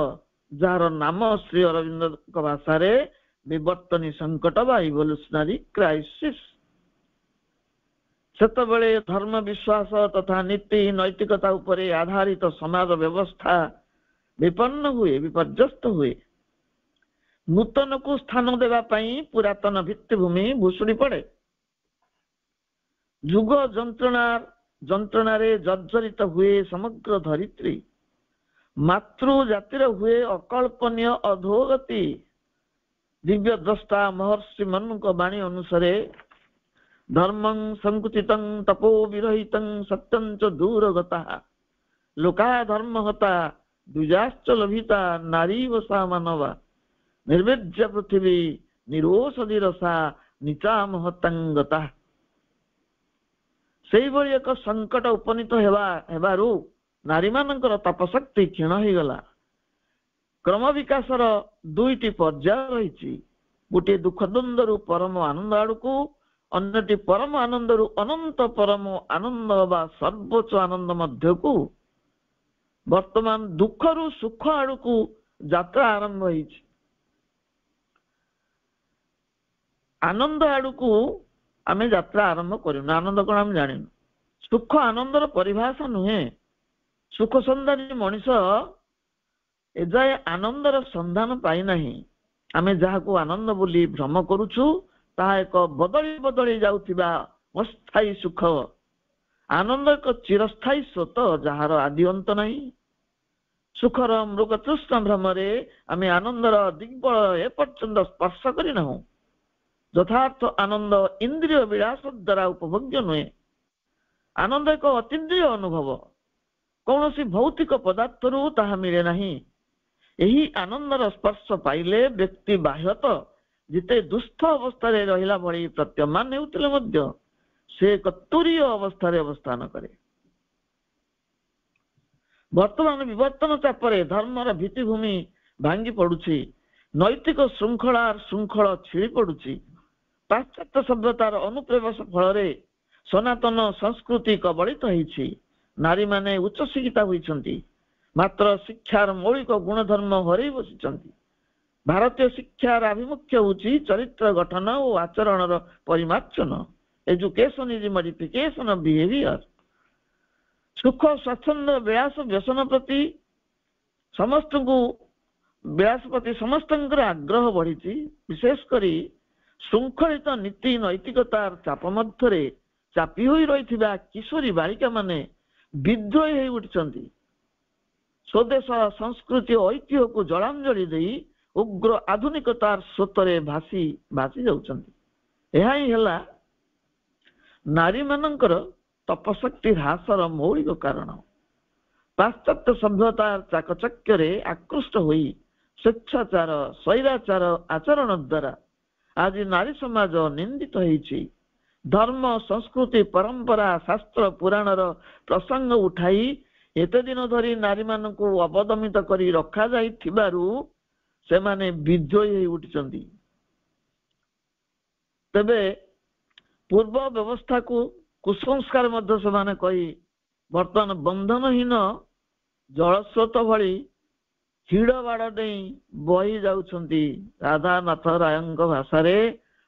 जार नाम श्री अरविंद भाषा रे विवर्तनी संकट बा इवोल्यूशनरी क्राइसिस। सेतबेले धर्म विश्वास तथा नीति नैतिकता उपरे आधारित समाज व्यवस्था विपन्न हुए, विपर्यस्त हुए। नूतन को स्थान देवा पाई पुरातन भित्तिभूमि भूषुड़ी पड़े। ଯୁଗ ଯନ୍ତ୍ରଣାରେ ଜର୍ଜରିତ ହୁଏ ସମଗ୍ର ଧରିତ୍ରୀ। ମାତୃ ଜାତିର ହୁଏ ଅକଳ୍ପନୀୟ ଅଧୋଗତି। ଦିବ୍ୟ ଦ୍ରଷ୍ଟା ମହର୍ଷି ମନୁଙ୍କ ବାଣୀ ଅନୁସାରେ ଧର୍ମଂ ସଂକୁଚିତଂ ତପୋ ବିରହିତଂ ସତ୍ୟଂ ଚ ଦୂରଗତା ଲୋକା ଧର୍ମ ହତା ଦ୍ୱିଜାଶ୍ଚ ଲଭିତା ନାରୀ ବସା ମାନବା ନିର୍ବେଜ୍ୟ ପୃଥିବୀ ନିରୋଷଧି ରସା ନିଚା ମହତାଙ୍ଗତା। ସେଇଭଳି ଏକ ସଂକଟ ଉପନୀତ ହେବାରୁ ନାରୀମାନଙ୍କର ତପଶକ୍ତି କ୍ଷୀଣ ହେଇଗଲା। କ୍ରମ ବିକାଶର ଦୁଇଟି ପର୍ଯ୍ୟାୟ ରହିଛି। ଗୋଟିଏ ଦୁଃଖ ଦ୍ୱନ୍ଦ୍ୱରୁ ପରମ ଆନନ୍ଦ ଆଡ଼କୁ, ଅନ୍ୟଟି ପରମ ଆନନ୍ଦରୁ ଅନନ୍ତ ପରମ ଆନନ୍ଦ ବା ସର୍ବୋଚ୍ଚ ଆନନ୍ଦ ମଧ୍ୟକୁ। ବର୍ତ୍ତମାନ ଦୁଃଖରୁ ସୁଖ ଆଡ଼କୁ ଯାତ୍ରା ଆରମ୍ଭ ହେଇଛି। ଆନନ୍ଦ ଆଡ଼କୁ ଆମେ ଯାତ୍ରା ଆରମ୍ଭ କରିନୁ। ଆନନ୍ଦ କଣ ଆମେ ଜାଣିନୁ। ସୁଖ ଆନନ୍ଦର ପରିଭାଷା ନୁହେଁ। ସୁଖ ସନ୍ଧାନୀ ମଣିଷ ଏଯାଏ ଆନନ୍ଦର ସନ୍ଧାନ ପାଇନାହିଁ। ଆମେ ଯାହାକୁ ଆନନ୍ଦ ବୋଲି ଭ୍ରମ କରୁଛୁ ତାହା ଏକ ବଦଳି ବଦଳି ଯାଉଥିବା ଅସ୍ଥାୟୀ ସୁଖ। ଆନନ୍ଦ ଏକ ଚିରସ୍ଥାୟୀ ସ୍ରୋତ ଯାହାର ଆଦି ଅନ୍ତ ନାହିଁ। ସୁଖର ମୃଗତୃଷ୍ଣ ଭ୍ରମରେ ଆମେ ଆନନ୍ଦର ଦିଗ୍ବଳ ଏପର୍ଯ୍ୟନ୍ତ ସ୍ପର୍ଶ କରିନାହୁଁ। ଯଥାର୍ଥ ଆନନ୍ଦ ଇନ୍ଦ୍ରିୟ ବିଳାସ ଦ୍ୱାରା ଉପଭୋଗ୍ୟ ନୁହେଁ। ଆନନ୍ଦ ଏକ ଅତୀନ୍ଦ୍ରିୟ ଅନୁଭବ। କୌଣସି ଭୌତିକ ପଦାର୍ଥରୁ ତାହା ମିଳେ ନାହିଁ। ଏହି ଆନନ୍ଦର ସ୍ପର୍ଶ ପାଇଲେ ବ୍ୟକ୍ତି ବାହ୍ୟତଃ ଯେତେ ଦୁଃସ୍ଥ ଅବସ୍ଥାରେ ରହିଲା ଭଳି ପ୍ରତୀୟମାନ ହେଉଥିଲେ ମଧ୍ୟ ସେ ଏକ ତୁରୀୟ ଅବସ୍ଥାରେ ଅବସ୍ଥାନ କରେ। ବର୍ତ୍ତମାନ ବିବର୍ତ୍ତନ ଚାପରେ ଧର୍ମର ଭିତ୍ତିଭୂମି ଭାଙ୍ଗି ପଡୁଛି। ନୈତିକ ଶୃଙ୍ଖଳ ଛିଡ଼ି ପଡୁଛି। ପାଶ୍ଚାତ୍ୟ ସଭ୍ୟତାର ଅନୁପ୍ରବେଶ ଫଳରେ ସନାତନ ସଂସ୍କୃତି କବଳିତ ହେଇଛି। ନାରୀମାନେ ଉଚ୍ଚ ଶିକ୍ଷିତା ହୋଇଛନ୍ତି, ମାତ୍ର ଶିକ୍ଷାର ମୌଳିକ ଗୁଣଧର୍ମ ହରେଇ ବସିଛନ୍ତି। ଭାରତୀୟ ଶିକ୍ଷାର ଆଭିମୁଖ୍ୟ ହେଉଛି ଚରିତ୍ର ଗଠନ ଓ ଆଚରଣର ପରିମାର୍ଜନ। Education is modification of behaviour. ସୁଖ ସ୍ୱାଚ୍ଛନ୍ଦ୍ୟ ବିଳାସ ବ୍ୟସନ ପ୍ରତି ସମସ୍ତଙ୍କର ଆଗ୍ରହ ବଢିଛି। ବିଶେଷ କରି ଶୃଙ୍ଖଳିତ ନୀତି ନୈତିକତାର ଚାପ ମଧ୍ୟରେ ଚାପି ହୋଇ ରହିଥିବା କିଶୋରୀ ବାଳିକା ମାନେ ବିଦ୍ରୋହୀ ହେଇ ଉଠିଛନ୍ତି। ସ୍ୱଦେଶ ସଂସ୍କୃତି ଓ ଐତିହ୍ୟକୁ ଜଳାଞ୍ଜଳି ଦେଇ ଉଗ୍ର ଆଧୁନିକତାର ସ୍ରୋତରେ ଭାସି ଯାଉଛନ୍ତି। ଏହା ହିଁ ହେଲା ନାରୀମାନଙ୍କର ତପଶକ୍ତି ହ୍ରାସର ମୌଳିକ କାରଣ। ପାଶ୍ଚାତ୍ୟ ସଭ୍ୟତାର ଚାକଚକ୍ୟରେ ଆକୃଷ୍ଟ ହୋଇ ସ୍ୱେଚ୍ଛାଚାର ସ୍ୱୈରାଚାର ଆଚରଣ ଦ୍ୱାରା ଆଜି ନାରୀ ସମାଜ ନିନ୍ଦିତ ହେଇଛି। ଧର୍ମ ସଂସ୍କୃତି ପରମ୍ପରା ଶାସ୍ତ୍ର ପୁରାଣର ପ୍ରସଙ୍ଗ ଉଠାଇ ଏତେ ଦିନ ଧରି ନାରୀମାନଙ୍କୁ ଅବଦମିତ କରି ରଖାଯାଇଥିବାରୁ ସେମାନେ ବିଦ୍ରୋହୀ ହେଇ ଉଠିଛନ୍ତି। ତେବେ ପୂର୍ବ ବ୍ୟବସ୍ଥାକୁ କୁସଂସ୍କାର ମଧ୍ୟ ସେମାନେ କହି ବର୍ତ୍ତମାନ ବନ୍ଧନହୀନ ଜଳସ୍ରୋତ ଭଳି ହିଡ଼ ବାଡ଼ ଡେଇଁ ବହି ଯାଉଛନ୍ତି। ରାଧାନାଥ ରାୟଙ୍କ ଭାଷାରେ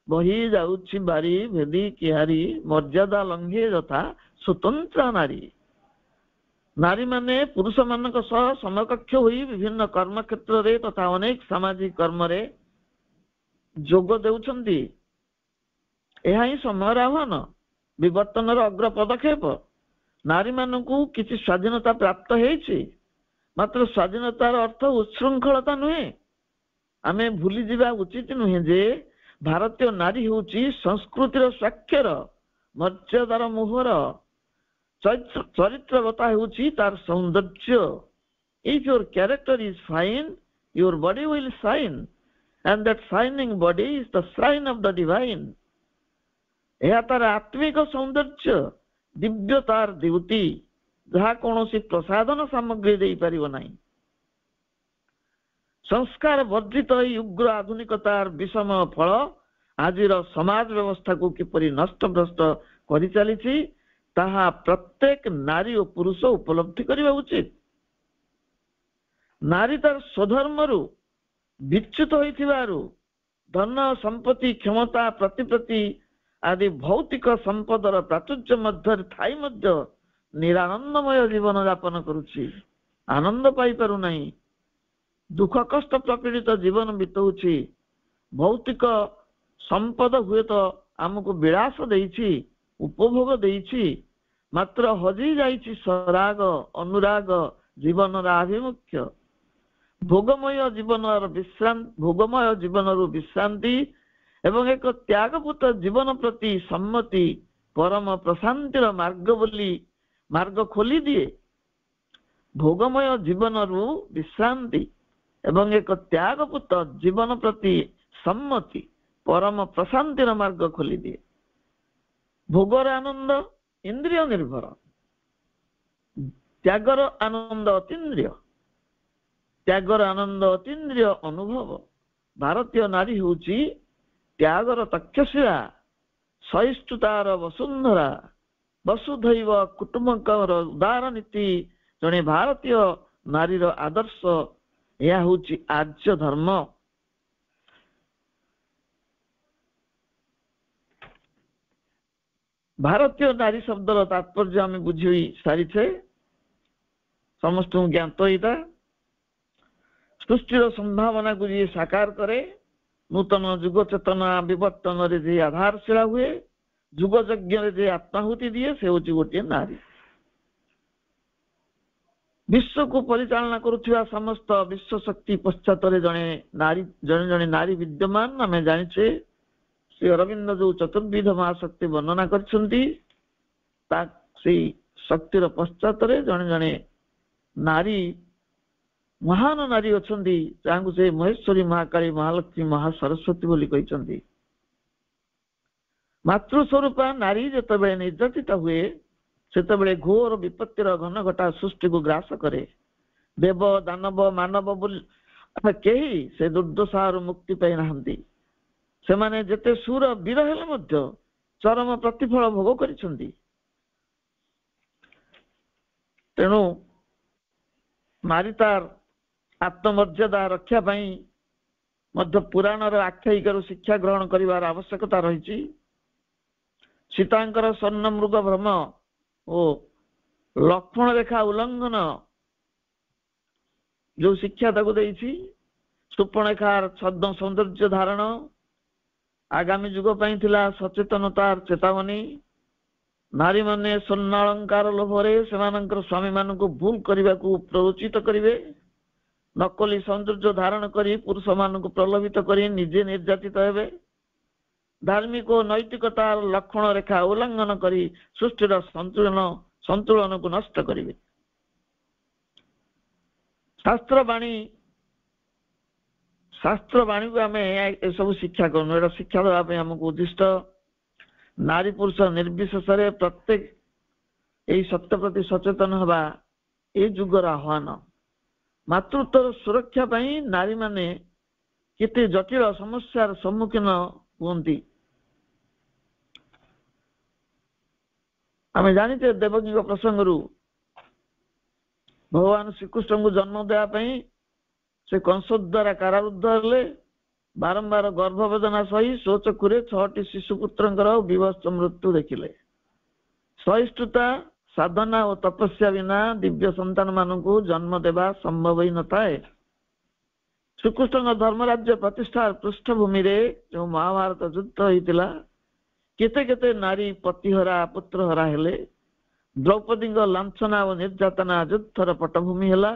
ବହି ଯାଉଛି ବାରି ଭେଦି କିହାରି ମର୍ଯ୍ୟାଦା ଲଙ୍ଘେ ଯଥା ସ୍ୱତନ୍ତ୍ର ନାରୀ। ନାରୀମାନେ ପୁରୁଷମାନଙ୍କ ସହ ସମକକ୍ଷ ହୋଇ ବିଭିନ୍ନ କର୍ମକ୍ଷେତ୍ରରେ ତଥା ଅନେକ ସାମାଜିକ କର୍ମରେ ଯୋଗ ଦେଉଛନ୍ତି। ଏହା ହିଁ ସମୟର ଆହ୍ୱାନ, ବିବର୍ତ୍ତନର ଅଗ୍ର ପଦକ୍ଷେପ। ନାରୀମାନଙ୍କୁ କିଛି ସ୍ୱାଧୀନତା ପ୍ରାପ୍ତ ହେଇଛି, ମାତ୍ର ସ୍ୱାଧୀନତାର ଅର୍ଥ ଉଚ୍ଛୃଙ୍ଖଳତା ନୁହେଁ। ଆମେ ଭୁଲିଯିବା ଉଚିତ ନୁହେଁ ଯେ ଭାରତୀୟ ନାରୀ ହେଉଛି ସଂସ୍କୃତିର ସ୍ୱାକ୍ଷର, ମର୍ଯ୍ୟାଦାର ମୋହର। ଚରିତ୍ରଗତା ହେଉଛି ତାର ସୌନ୍ଦର୍ଯ୍ୟ। If your character is fine, your body will shine, and that shining body is the shrine of the divine. ଏହା ତାର ଆତ୍ମିକ ସୌନ୍ଦର୍ଯ୍ୟ, ଦିବ୍ୟ ତାର ଦ୍ୟୁତି, ଯାହା କୌଣସି ପ୍ରସାଧନ ସାମଗ୍ରୀ ଦେଇପାରିବ ନାହିଁ। ସଂସ୍କାର ବର୍ଜିତ ଏହି ଉଗ୍ର ଆଧୁନିକତାର ବିଷମ ଫଳ ଆଜିର ସମାଜ ବ୍ୟବସ୍ଥାକୁ କିପରି ନଷ୍ଟଭ୍ରଷ୍ଟ କରିଚାଲିଛି ତାହା ପ୍ରତ୍ୟେକ ନାରୀ ଓ ପୁରୁଷ ଉପଲବ୍ଧି କରିବା ଉଚିତ। ନାରୀ ତାର ସ୍ୱଧର୍ମରୁ ବିଚ୍ୟୁତ ହୋଇଥିବାରୁ ଧନ ସମ୍ପତ୍ତି କ୍ଷମତା ପ୍ରତିପତ୍ତି ଆଦି ଭୌତିକ ସମ୍ପଦର ପ୍ରାଚୁର୍ଯ୍ୟ ମଧ୍ୟରେ ଥାଇ ମଧ୍ୟ ନିରାନନ୍ଦମୟ ଜୀବନ ଯାପନ କରୁଛି। ଆନନ୍ଦ ପାଇପାରୁନାହିଁ। ଦୁଃଖ କଷ୍ଟ ପ୍ରପୀଡ଼ିତ ଜୀବନ ବିତଉଛି। ଭୌତିକ ସମ୍ପଦ ହୁଏତ ଆମକୁ ବିଳାସ ଦେଇଛି, ଉପଭୋଗ ଦେଇଛି, ମାତ୍ର ହଜି ଯାଇଛି ସରାଗ ଅନୁରାଗ ଜୀବନର ଆଭିମୁଖ୍ୟ। ଭୋଗମୟ ଜୀବନରୁ ବିଶ୍ରାନ୍ତି ଏବଂ ଏକ ତ୍ୟାଗପୂତ ଜୀବନ ପ୍ରତି ସମ୍ମତି ପରମ ପ୍ରଶାନ୍ତିର ମାର୍ଗ ଖୋଲି ଦିଏ। ଭୋଗମୟ ଜୀବନରୁ ବିଶ୍ରାନ୍ତି ଏବଂ ଏକ ତ୍ୟାଗପୂତ ଜୀବନ ପ୍ରତି ସମ୍ମତି ପରମ ପ୍ରଶାନ୍ତିର ମାର୍ଗ ଖୋଲିଦିଏ। ଭୋଗର ଆନନ୍ଦ ଇନ୍ଦ୍ରିୟ ନିର୍ଭର, ତ୍ୟାଗର ଆନନ୍ଦ ଅତୀନ୍ଦ୍ରିୟ। ତ୍ୟାଗର ଆନନ୍ଦ ଅତୀନ୍ଦ୍ରିୟ ଅନୁଭବ। ଭାରତୀୟ ନାରୀ ହେଉଛି ତ୍ୟାଗର ତକ୍ଷଶିଳା, ସହିଷ୍ଣୁତାର ବସୁନ୍ଧରା, ବସୁଧୈବ କୁଟୁମ୍ବକର ଉଦାର ନୀତି ଜଣେ ଭାରତୀୟ ନାରୀର ଆଦର୍ଶ। ଏହା ହେଉଛି ଆର୍ଯ୍ୟ ଧର୍ମ। ଭାରତୀୟ ନାରୀ ଶବ୍ଦର ତାତ୍ପର୍ଯ୍ୟ ଆମେ ବୁଝି ସାରିଛେ, ସମସ୍ତଙ୍କୁ ଜ୍ଞାତ ଏଇଟା। ସୃଷ୍ଟିର ସମ୍ଭାବନାକୁ ଯିଏ ସାକାର କରେ, ନୂତନ ଯୁଗ ଚେତନା ବିବର୍ତ୍ତନରେ ଯିଏ ଆଧାରଶିଳା ହୁଏ, ଯୁଗ ଯଜ୍ଞରେ ଯିଏ ଆତ୍ମାହୁତି ଦିଏ, ସେ ହେଉଛି ଗୋଟିଏ ନାରୀ। ବିଶ୍ୱକୁ ପରିଚାଳନା କରୁଥିବା ସମସ୍ତ ବିଶ୍ୱ ଶକ୍ତି ପଶ୍ଚାତରେ ଜଣେ ନାରୀ ବିଦ୍ୟମାନ। ଆମେ ଜାଣିଛେ ଶ୍ରୀ ଅରବିନ୍ଦ ଯୋଉ ଚତୁର୍ବିଧ ମହାଶକ୍ତି ବର୍ଣ୍ଣନା କରିଛନ୍ତି, ସେଇ ଶକ୍ତିର ପଶ୍ଚାତରେ ଜଣେ ଜଣେ ନାରୀ, ମହାନ ନାରୀ ଅଛନ୍ତି, ଯାହାଙ୍କୁ ସେ ମହେଶ୍ୱରୀ, ମହାକାଳୀ, ମହାଲକ୍ଷ୍ମୀ, ମହାସରସ୍ୱତୀ ବୋଲି କହିଛନ୍ତି। ମାତୃସ୍ୱରୂପା ନାରୀ ଯେତେବେଳେ ନିର୍ଯାତିତ ହୁଏ, ସେତେବେଳେ ଘୋର ବିପତ୍ତିର ଘନଘଟା ସୃଷ୍ଟିକୁ ଗ୍ରାସ କରେ। ଦେବ ଦାନବ ମାନବ ବୋଲି କେହି ସେ ଦୁର୍ଦ୍ଦଶାରୁ ମୁକ୍ତି ପାଇନାହାନ୍ତି। ସେମାନେ ଯେତେ ସୁର ବୀର ହେଲେ ମଧ୍ୟ ଚରମ ପ୍ରତିଫଳ ଭୋଗ କରିଛନ୍ତି। ତେଣୁ ନାରୀ ତାର ଆତ୍ମମର୍ଯ୍ୟାଦା ରକ୍ଷା ପାଇଁ ମଧ୍ୟ ପୁରାଣର ଆଖ୍ୟାୟିକାରୁ ଶିକ୍ଷା ଗ୍ରହଣ କରିବାର ଆବଶ୍ୟକତା ରହିଛି। ସୀତାଙ୍କର ସ୍ୱର୍ଣ୍ଣ ମୃଗ ଭ୍ରମ ଓ ଲକ୍ଷ୍ମଣ ରେଖା ଉଲ୍ଲଂଘନ ଯୋଉ ଶିକ୍ଷା ତାକୁ ଦେଇଛି, ସୁପର୍ଣ୍ଣରେଖାର ଛଦ୍ମ ସୌନ୍ଦର୍ଯ୍ୟ ଧାରଣ ଆଗାମୀ ଯୁଗ ପାଇଁ ଥିଲା ସଚେତନତାର ଚେତାବନୀ। ନାରୀମାନେ ସ୍ୱର୍ଣ୍ଣ ଅଳଙ୍କାର ଲୋଭରେ ସେମାନଙ୍କର ସ୍ୱାମୀମାନଙ୍କୁ ଭୁଲ କରିବାକୁ ପ୍ରରୋଚିତ କରିବେ। ନକଲି ସୌନ୍ଦର୍ଯ୍ୟ ଧାରଣ କରି ପୁରୁଷମାନଙ୍କୁ ପ୍ରଲୋଭିତ କରି ନିଜେ ନିର୍ଯାତିତ ହେବେ। ଧାର୍ମିକ ଓ ନୈତିକତାର ଲକ୍ଷ୍ମଣ ରେଖା ଉଲ୍ଲଂଘନ କରି ସୃଷ୍ଟିର ସନ୍ତୁଳନକୁ ନଷ୍ଟ କରିବେ। ଶାସ୍ତ୍ରବାଣୀକୁ ଆମେ ଏସବୁ ଶିକ୍ଷା କରୁନୁ, ଏଇଟା ଶିକ୍ଷା ଦେବା ପାଇଁ ଆମକୁ ଉଦ୍ଦିଷ୍ଟ। ନାରୀ ପୁରୁଷ ନିର୍ବିଶେଷରେ ପ୍ରତ୍ୟେକ ଏହି ସତ୍ୟ ପ୍ରତି ସଚେତନ ହେବା ଏ ଯୁଗର ଆହ୍ୱାନ। ମାତୃତ୍ୱର ସୁରକ୍ଷା ପାଇଁ ନାରୀମାନେ କେତେ ଜଟିଳ ସମସ୍ୟାର ସମ୍ମୁଖୀନ ହୁଅନ୍ତି। ଆମେ ଜାଣିଛେ ଦେବକୀଙ୍କ ପ୍ରସଙ୍ଗରୁ, ଭଗବାନ ଶ୍ରୀକୃଷ୍ଣଙ୍କୁ ଜନ୍ମ ଦେବା ପାଇଁ ସେ କଂସ ଦ୍ୱାରା କାରାରୁଦ୍ଧ ହେଲେ। ବାରମ୍ବାର ଗର୍ଭବେଦନା ସହି ସ୍ୱଚକ୍ଷୁରେ 6ଟି ଶିଶୁପୁତ୍ରଙ୍କର ବିଭତ୍ସ ମୃତ୍ୟୁ ଦେଖିଲେ। ସହିଷ୍ଣୁତା, ସାଧନା ଓ ତପସ୍ୟା ବିନା ଦିବ୍ୟ ସନ୍ତାନ ମାନଙ୍କୁ ଜନ୍ମ ଦେବା ସମ୍ଭବ ହିଁ ନଥାଏ। ଶ୍ରୀକୃଷ୍ଣଙ୍କ ଧର୍ମରାଜ୍ୟ ପ୍ରତିଷ୍ଠା ପୃଷ୍ଠଭୂମିରେ ଯେଉଁ ମହାଭାରତ ଯୁଦ୍ଧ ହେଇଥିଲା, କେତେ କେତେ ନାରୀ ପତିହରା ପୁତ୍ରହରା ହେଲେ। ଦ୍ରୌପଦୀଙ୍କ ଲାଞ୍ଛନା ଓ ନିର୍ଯାତନା ଯୁଦ୍ଧର ପଟଭୂମି ହେଲା।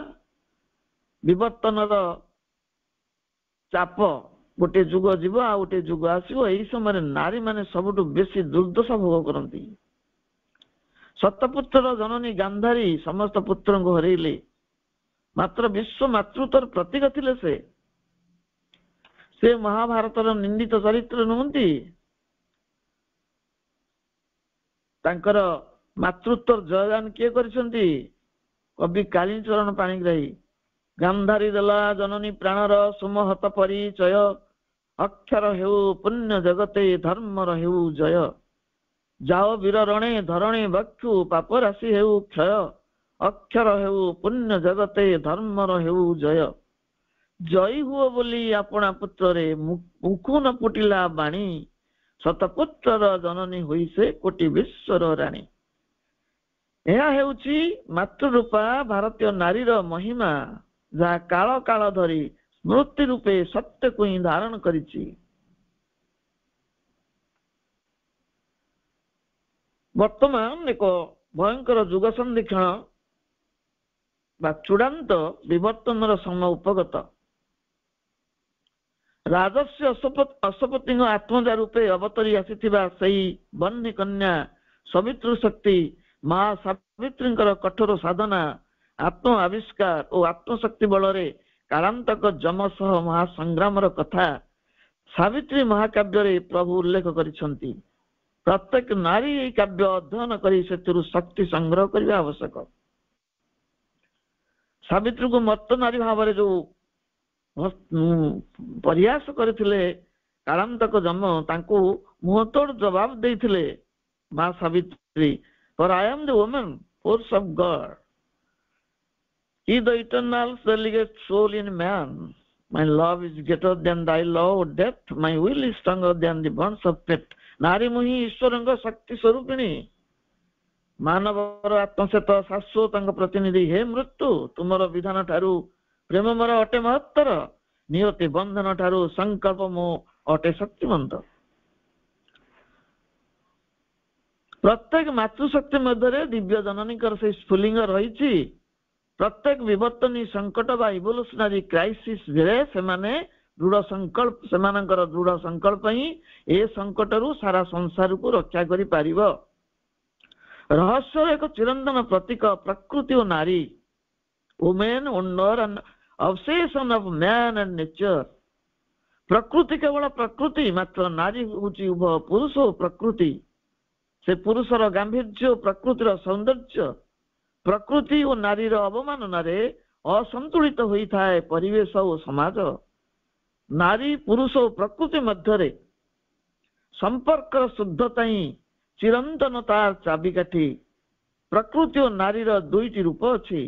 ବିବର୍ତ୍ତନର ଚାପ, ଗୋଟେ ଯୁଗ ଯିବ ଆଉ ଗୋଟେ ଯୁଗ ଆସିବ। ଏହି ସମୟରେ ନାରୀମାନେ ସବୁଠୁ ବେଶୀ ଦୁର୍ଦ୍ଦଶା ଭୋଗ କରନ୍ତି। ସତପୁତ୍ରର ଜନନୀ ଗାନ୍ଧାରୀ ସମସ୍ତ ପୁତ୍ରଙ୍କୁ ହରେଇଲେ, ମାତ୍ର ବିଶ୍ୱ ମାତୃତ୍ୱର ପ୍ରତୀକ ଥିଲେ ସେ ମହାଭାରତର ନିନ୍ଦିତ ଚରିତ୍ର ନୁହନ୍ତି। ତାଙ୍କର ମାତୃତ୍ୱର ଜୟଗାନ କିଏ କରିଛନ୍ତି? କବି କାଳୀଚରଣ ପାଣିଗ୍ରାହୀ। ଗାନ୍ଧାରୀ ଦେଲା ଜନନୀ ପ୍ରାଣର ସୁମହତ ପରିଚୟ, ଅକ୍ଷର ହେଉ ପୁଣ୍ୟ ଜଗତେ ଧର୍ମର ହେଉ ଜୟ। ଯାଅ ବୀର ରଣେ ଧରଣେ ବକ୍ଷୁ ପାପ ରାଶି ହେଉ କ୍ଷୟ, ଅକ୍ଷର ହେଉ ପୁଣ୍ୟ ଜଗତେ ଧର୍ମର ହେଉ ଜୟ। ଜୟୀ ହୁଅ ବୋଲି ଆପଣା ପୁତ୍ରରେ ମୁଖୁ ନ ଫୁଟିଲା ବାଣୀ, ଶତପୁତ୍ରର ଜନନୀ ହୋଇ ସେ କୋଟି ବିଶ୍ୱର ରାଣୀ। ଏହା ହେଉଛି ମାତୃରୂପା ଭାରତୀୟ ନାରୀର ମହିମା, ଯାହା କାଳ କାଳ ଧରି ସ୍ମୃତି ରୂପେ ସତ୍ୟକୁ ହିଁ ଧାରଣ କରିଛି। ବର୍ତ୍ତମାନ ଏକ ଭୟଙ୍କର ଯୁଗ ସନ୍ଧିକ୍ଷଣ ବା ଚୂଡ଼ାନ୍ତ ବିବର୍ତ୍ତନର ସମୟ ଉପଗତ। ରାଜସ୍ୱ ଅଶ୍ୱପତିଙ୍କ ଆତ୍ମଜା ରୂପେ ଅବତରି ଆସିଥିବା ସେହି ବହ୍ନି କନ୍ୟା ସବିତୃ ଶକ୍ତି ମା ସାବିତ୍ରୀଙ୍କର କଠୋର ସାଧନା, ଆତ୍ମ ଆବିଷ୍କାର ଓ ଆତ୍ମଶକ୍ତି ବଳରେ କାଳାନ୍ତକ ଯମ ସହ ମହାସଂଗ୍ରାମର କଥା ସାବିତ୍ରୀ ମହାକାବ୍ୟରେ ପ୍ରଭୁ ଉଲ୍ଲେଖ କରିଛନ୍ତି। ପ୍ରତ୍ୟେକ ନାରୀ ଏହି କାବ୍ୟ ଅଧ୍ୟୟନ କରି ସେଥିରୁ ଶକ୍ତି ସଂଗ୍ରହ କରିବା ଆବଶ୍ୟକ। ସାବିତ୍ରୀକୁ ମର୍ତ୍ତ ନାରୀ ଭାବରେ ଯୋଉ ପରିହାସ କରିଥିଲେ କାଳାନ୍ତକ ଯମ, ତାଙ୍କୁ ମୁହଁତୋଡ଼ ଜବାବ ଦେଇଥିଲେ ମା Savitri, for I am the woman, force of God. He the eternal delegate soul in man. My love is greater than thy love or death. My will is stronger than the bonds of fate. ନାରୀ ମୁହିଁ ଈଶ୍ୱରଙ୍କ ଶକ୍ତି ସ୍ୱରୂପିଣୀ, ମାନବର ଆତ୍ମସେତ ଶାଶ୍ୱତଙ୍କ ପ୍ରତିନିଧି। ହେ ମୃତ୍ୟୁ, ତୁମର ବିଧାନ ଠାରୁ ପ୍ରେମ ମୋର ଅଟେ ମହତ୍ତର, ନିୟତି ବନ୍ଧନ ଠାରୁ ସଂକଳ୍ପ ମୁଁ ଅଟେ ଶକ୍ତିମନ୍ତ। ପ୍ରତ୍ୟେକ ମାତୃଶକ୍ତି ମଧ୍ୟରେ ଦିବ୍ୟ ଜନନୀଙ୍କର ସେହି ସ୍ଫୁଲିଙ୍ଗ ରହିଛି। ପ୍ରତ୍ୟେକ ବିବର୍ତ୍ତନୀ ସଙ୍କଟ ବା ଇଭୋଲ୍ୟୁସନାରୀ କ୍ରାଇସିସ୍ ବେଳେ ସେମାନଙ୍କର ଦୃଢ ସଂକଳ୍ପ ହିଁ ଏ ସଙ୍କଟରୁ ସାରା ସଂସାରକୁ ରକ୍ଷା କରିପାରିବ। ରହସ୍ୟର ଏକ ଚିରନ୍ତନ ପ୍ରତୀକ ପ୍ରକୃତି ଓ ନାରୀ, women, wonder and obsession of man and nature। ପ୍ରକୃତି କେବଳ ପ୍ରକୃତି, ମାତ୍ର ନାରୀ ହେଉଛି ଉଭୟ ପୁରୁଷ ଓ ପ୍ରକୃତି। ସେ ପୁରୁଷର ଗାମ୍ଭୀର୍ଯ୍ୟ ଓ ପ୍ରକୃତିର ସୌନ୍ଦର୍ଯ୍ୟ। ପ୍ରକୃତି ଓ ନାରୀର ଅବମାନନାରେ ଅସନ୍ତୁଳିତ ହୋଇଥାଏ ପରିବେଶ ଓ ସମାଜ। ନାରୀ ପୁରୁଷ ଓ ପ୍ରକୃତି ମଧ୍ୟରେ ସମ୍ପର୍କର ଶୁଦ୍ଧତା ହିଁ ଚିରନ୍ତନ ତାର ଚାବିକାଠି। ପ୍ରକୃତି ଓ ନାରୀର ଦୁଇଟି ରୂପ ଅଛି,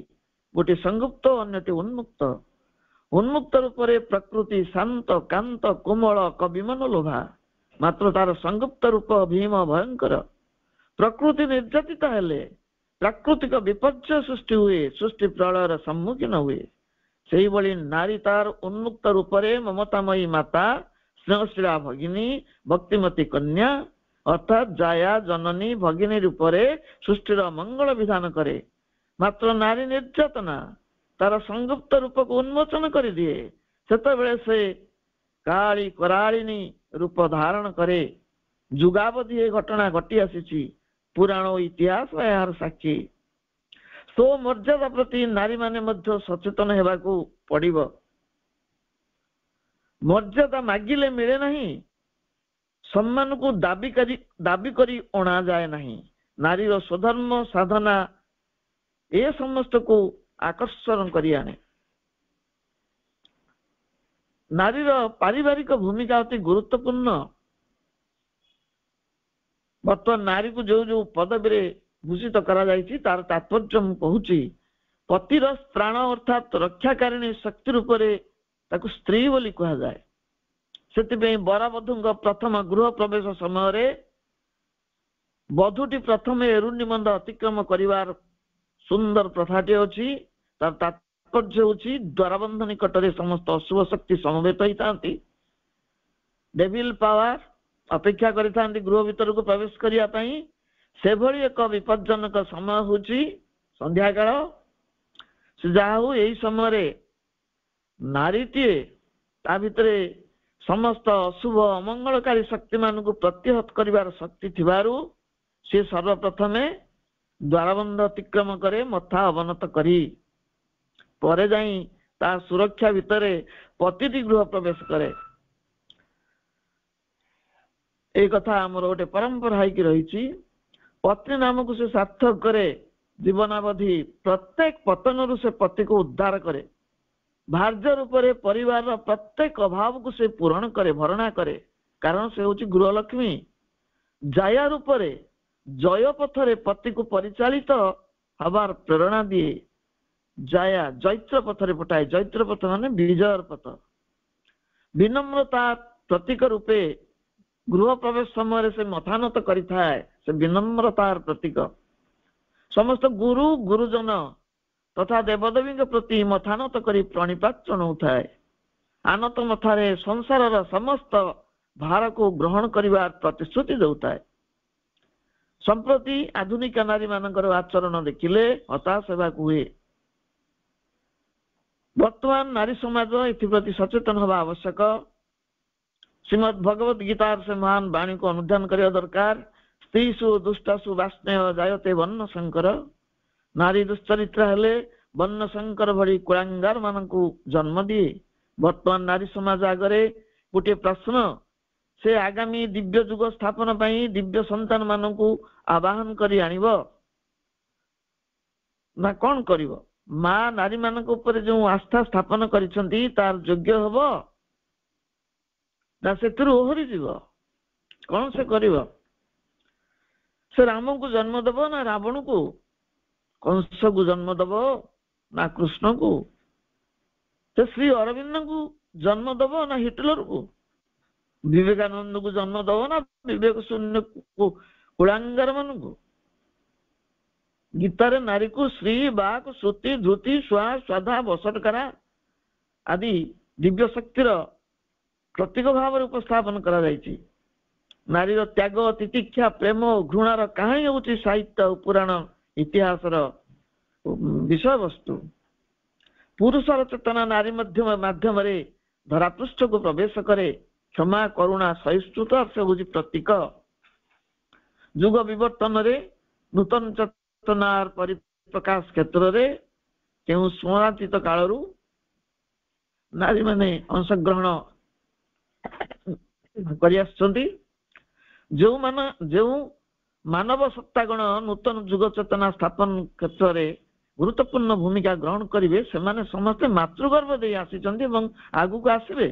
ଗୋଟିଏ ସଂଯୁକ୍ତ ଓ ଅନ୍ୟଟି ଉନ୍ମୁକ୍ତ। ଉନ୍ମୁକ୍ତ ରୂପରେ ପ୍ରକୃତି ଶାନ୍ତ, କାନ୍ତ, କୋମଳ, କବିମନୋଲୋଭା, ମାତ୍ର ତାର ସଂଯୁକ୍ତ ରୂପ ଭୀମ ଭୟଙ୍କର। ପ୍ରକୃତି ନିର୍ଯାତିତ ହେଲେ ପ୍ରାକୃତିକ ବିପର୍ଯ୍ୟୟ ସୃଷ୍ଟି ହୁଏ, ସୃଷ୍ଟି ପ୍ରଳୟର ସମ୍ମୁଖୀନ ହୁଏ। ସେହିଭଳି ନାରୀ ତାର ଉନ୍ମୁକ୍ତ ରୂପରେ ମମତାମୟୀ ମାତା, ସ୍ନେହଶୀଳା ଭଗିନୀ, ଭକ୍ତିମତୀ କନ୍ୟା ଅର୍ଥାତ୍ ଜାୟା, ଜନନୀ, ଭଗିନୀ ରୂପରେ ସୃଷ୍ଟିର ମଙ୍ଗଳ ବିଧାନ କରେ। ମାତ୍ର ନାରୀ ନିର୍ଯାତନା ତାର ସଂଯୁକ୍ତ ରୂପକୁ ଉନ୍ମୋଚନ କରିଦିଏ। ସେତେବେଳେ ସେ କାଳୀ କରାଳିନୀ ରୂପ ଧାରଣ କରେ। ଯୁଗାବଧି ଏ ଘଟଣା ଘଟି ଆସିଛି, ପୁରାଣ ଓ ଇତିହାସ ଏହାର ସାକ୍ଷୀ। ସ୍ୱମର୍ଯ୍ୟାଦା ପ୍ରତି ନାରୀମାନେ ମଧ୍ୟ ସଚେତନ ହେବାକୁ ପଡିବ। ମର୍ଯ୍ୟାଦା ମାଗିଲେ ମିଳେ ନାହିଁ, ସମ୍ମାନକୁ ଦାବି କରି ଅଣାଯାଏ ନାହିଁ। ନାରୀର ସ୍ୱଧର୍ମ ସାଧନା ଏ ସମସ୍ତକୁ ଆକର୍ଷଣ କରି ଆଣେ। ନାରୀର ପାରିବାରିକ ଭୂମିକା ଅତି ଗୁରୁତ୍ୱପୂର୍ଣ୍ଣ। ବର୍ତ୍ତମାନ ନାରୀକୁ ଯୋଉ ଯୋଉ ପଦବୀରେ ଭୂଷିତ କରାଯାଇଛି ତାର ତାତ୍ପର୍ଯ୍ୟ ମୁଁ କହୁଛି। ପତିର ପ୍ରାଣ ଅର୍ଥାତ୍ ରକ୍ଷାକାରିଣୀ ଶକ୍ତି ରୂପରେ ତାକୁ ସ୍ତ୍ରୀ ବୋଲି କୁହାଯାଏ। ସେଥିପାଇଁ ବରବଧୂଙ୍କ ପ୍ରଥମ ଗୃହ ପ୍ରବେଶ ସମୟରେ ବଧୂଟି ପ୍ରଥମେ ଏରୁଣ୍ଡି ବନ୍ଧ ଅତିକ୍ରମ କରିବାର ସୁନ୍ଦର ପ୍ରଥାଟି ଅଛି। ତାର ତାତ୍ପର୍ଯ୍ୟ ହେଉଛି ଦ୍ୱାରବନ୍ଧ ନିକଟରେ ସମସ୍ତ ଅଶୁଭ ଶକ୍ତି ସମବେତ ହୋଇଥାନ୍ତି। ଡେଭିଲ ପାୱାର ଅପେକ୍ଷା କରିଥାନ୍ତି ଗୃହ ଭିତରକୁ ପ୍ରବେଶ କରିବା ପାଇଁ। ସେଭଳି ଏକ ବିପଜ୍ଜନକ ସମୟ ହେଉଛି ସନ୍ଧ୍ୟାକାଳ। ସେ ଯାହା ହଉ ଏହି ସମୟରେ ନାରୀଟିଏ ତା ଭିତରେ ସମସ୍ତ ଅଶୁଭ ଅମଙ୍ଗଳକାରୀ ଶକ୍ତି ମାନଙ୍କୁ ପ୍ରତିହତ କରିବାର ଶକ୍ତି ଥିବାରୁ ସେ ସର୍ବପ୍ରଥମେ ଦ୍ୱାରବନ୍ଧ ଅତିକ୍ରମ କରେ, ମଥା ଅବନତ କରି। ପରେ ଯାଇ ତା ସୁରକ୍ଷା ଭିତରେ ପତିଟି ଗୃହ ପ୍ରବେଶ କରେ। এই କଥା ଆମର ଗୋଟେ ପରମ୍ପରା ହେଇକି ରହିଛି। ପତ୍ନୀ ନାମକୁ ସେ ସାର୍ଥକ କରେ ଜୀବନାବଧି। ପ୍ରତ୍ୟେକ ପତନରୁ ସେ ପତିକୁ ଉଦ୍ଧାର କରେ। ଭାର୍ଯ୍ୟ ରୂପରେ ପରିବାରର ପ୍ରତ୍ୟେକ ଅଭାବକୁ ସେ ପୂରଣ କରେ, ଭରଣା କରେ, କାରଣ ସେ ହେଉଛି ଗୃହଲକ୍ଷ୍ମୀ। ଜାୟା ରୂପରେ ଜୟ ପଥରେ ପତିକୁ ପରିଚାଳିତ ହବାର ପ୍ରେରଣା ଦିଏ। ଜାୟା ଜୈତ୍ର ପଥରେ ପଠାଏ। ଜୈତ୍ର ପଥ ମାନେ ବିଜୟର ପଥ। ବିନମ୍ରତା ପ୍ରତୀକ ରୂପେ ଗୃହ ପ୍ରବେଶ ସମୟରେ ସେ ମଥାନତ କରିଥାଏ। ସେ ବିନମ୍ରତାର ପ୍ରତୀକ। ସମସ୍ତ ଗୁରୁ ଗୁରୁଜନ ତଥା ଦେବଦେବୀଙ୍କ ପ୍ରତି ମଥାନତ କରି ପ୍ରଣିପାତ ଜଣାଉଥାଏ। ଆନତ ମଥାରେ ସଂସାରର ସମସ୍ତ ଭାରକୁ ଗ୍ରହଣ କରିବାର ପ୍ରତିଶ୍ରୁତି ଦେଉଥାଏ। संप्रति आधुनिक नारी मानकर आचरण देखिले हताश हेबाक हुए। वर्तमान नारी समाज एप्रति सचेतन हवा आवश्यक। श्रीमद भगवत गीतार से महान वाणी को अनुध्यान करने दरकार। स्त्रीषु दुष्टासु वास्नेह जायते वर्ण शंकर। नारी दुश्चरित्र हेले वर्ण शंकर भली कुलांगार मानकु जन्म दिए। वर्तमान नारी समाज आगरे गोटे प्रश्न, से आगामी दिव्य जुग स्थापन पाई दिव्य संतान मानकु आवाहन करी आनिब ना कौन करिब? माँ नारी मानक ऊपर जो आस्था स्थापन करिसंती तार योग्य हबो ना सेतुरु ओहरी जीव? कौन से करिब? से राम को जन्म दबो ना रावण को? कंस को जन्म दबो ना कृष्ण को? से श्री अरविंद को जन्म दबो ना हिटलर को? विवेकानंद को जन्म दबो ना विवेक शून्य को कुलांगार मान को? गीतार नारी को श्री बाक श्रुति धृति स्वा स्वाधा बसटकारा आदि दिव्य शक्तिर प्रतीक भाव उपस्थापन करा जायछि। नारीर त्याग तितिक्षा प्रेम घृणार कहानी होछि साहित्य पुराण इतिहास विषय वस्तु। पुरुषर चेतना नारी माध्यम धरापृष्ठ को प्रवेश करे। क्षमा करुणा सहिष्णुता से होछि प्रतीक। जुग विवर्तन रे नूतन चेतनार परिप्रकाश क्षेत्र रे केउ स्मरातीत कालरू नारी माने अंशग्रहण करि आछंती। जो मानव सत्तागण नूतन जुग चेतना स्थापन क्षेत्र रे गुरुत्वपूर्ण भूमिका ग्रहण करिवे सेमाने समस्ते मातृगर्भ दे आसीचंती एवं आगु को आसीबे।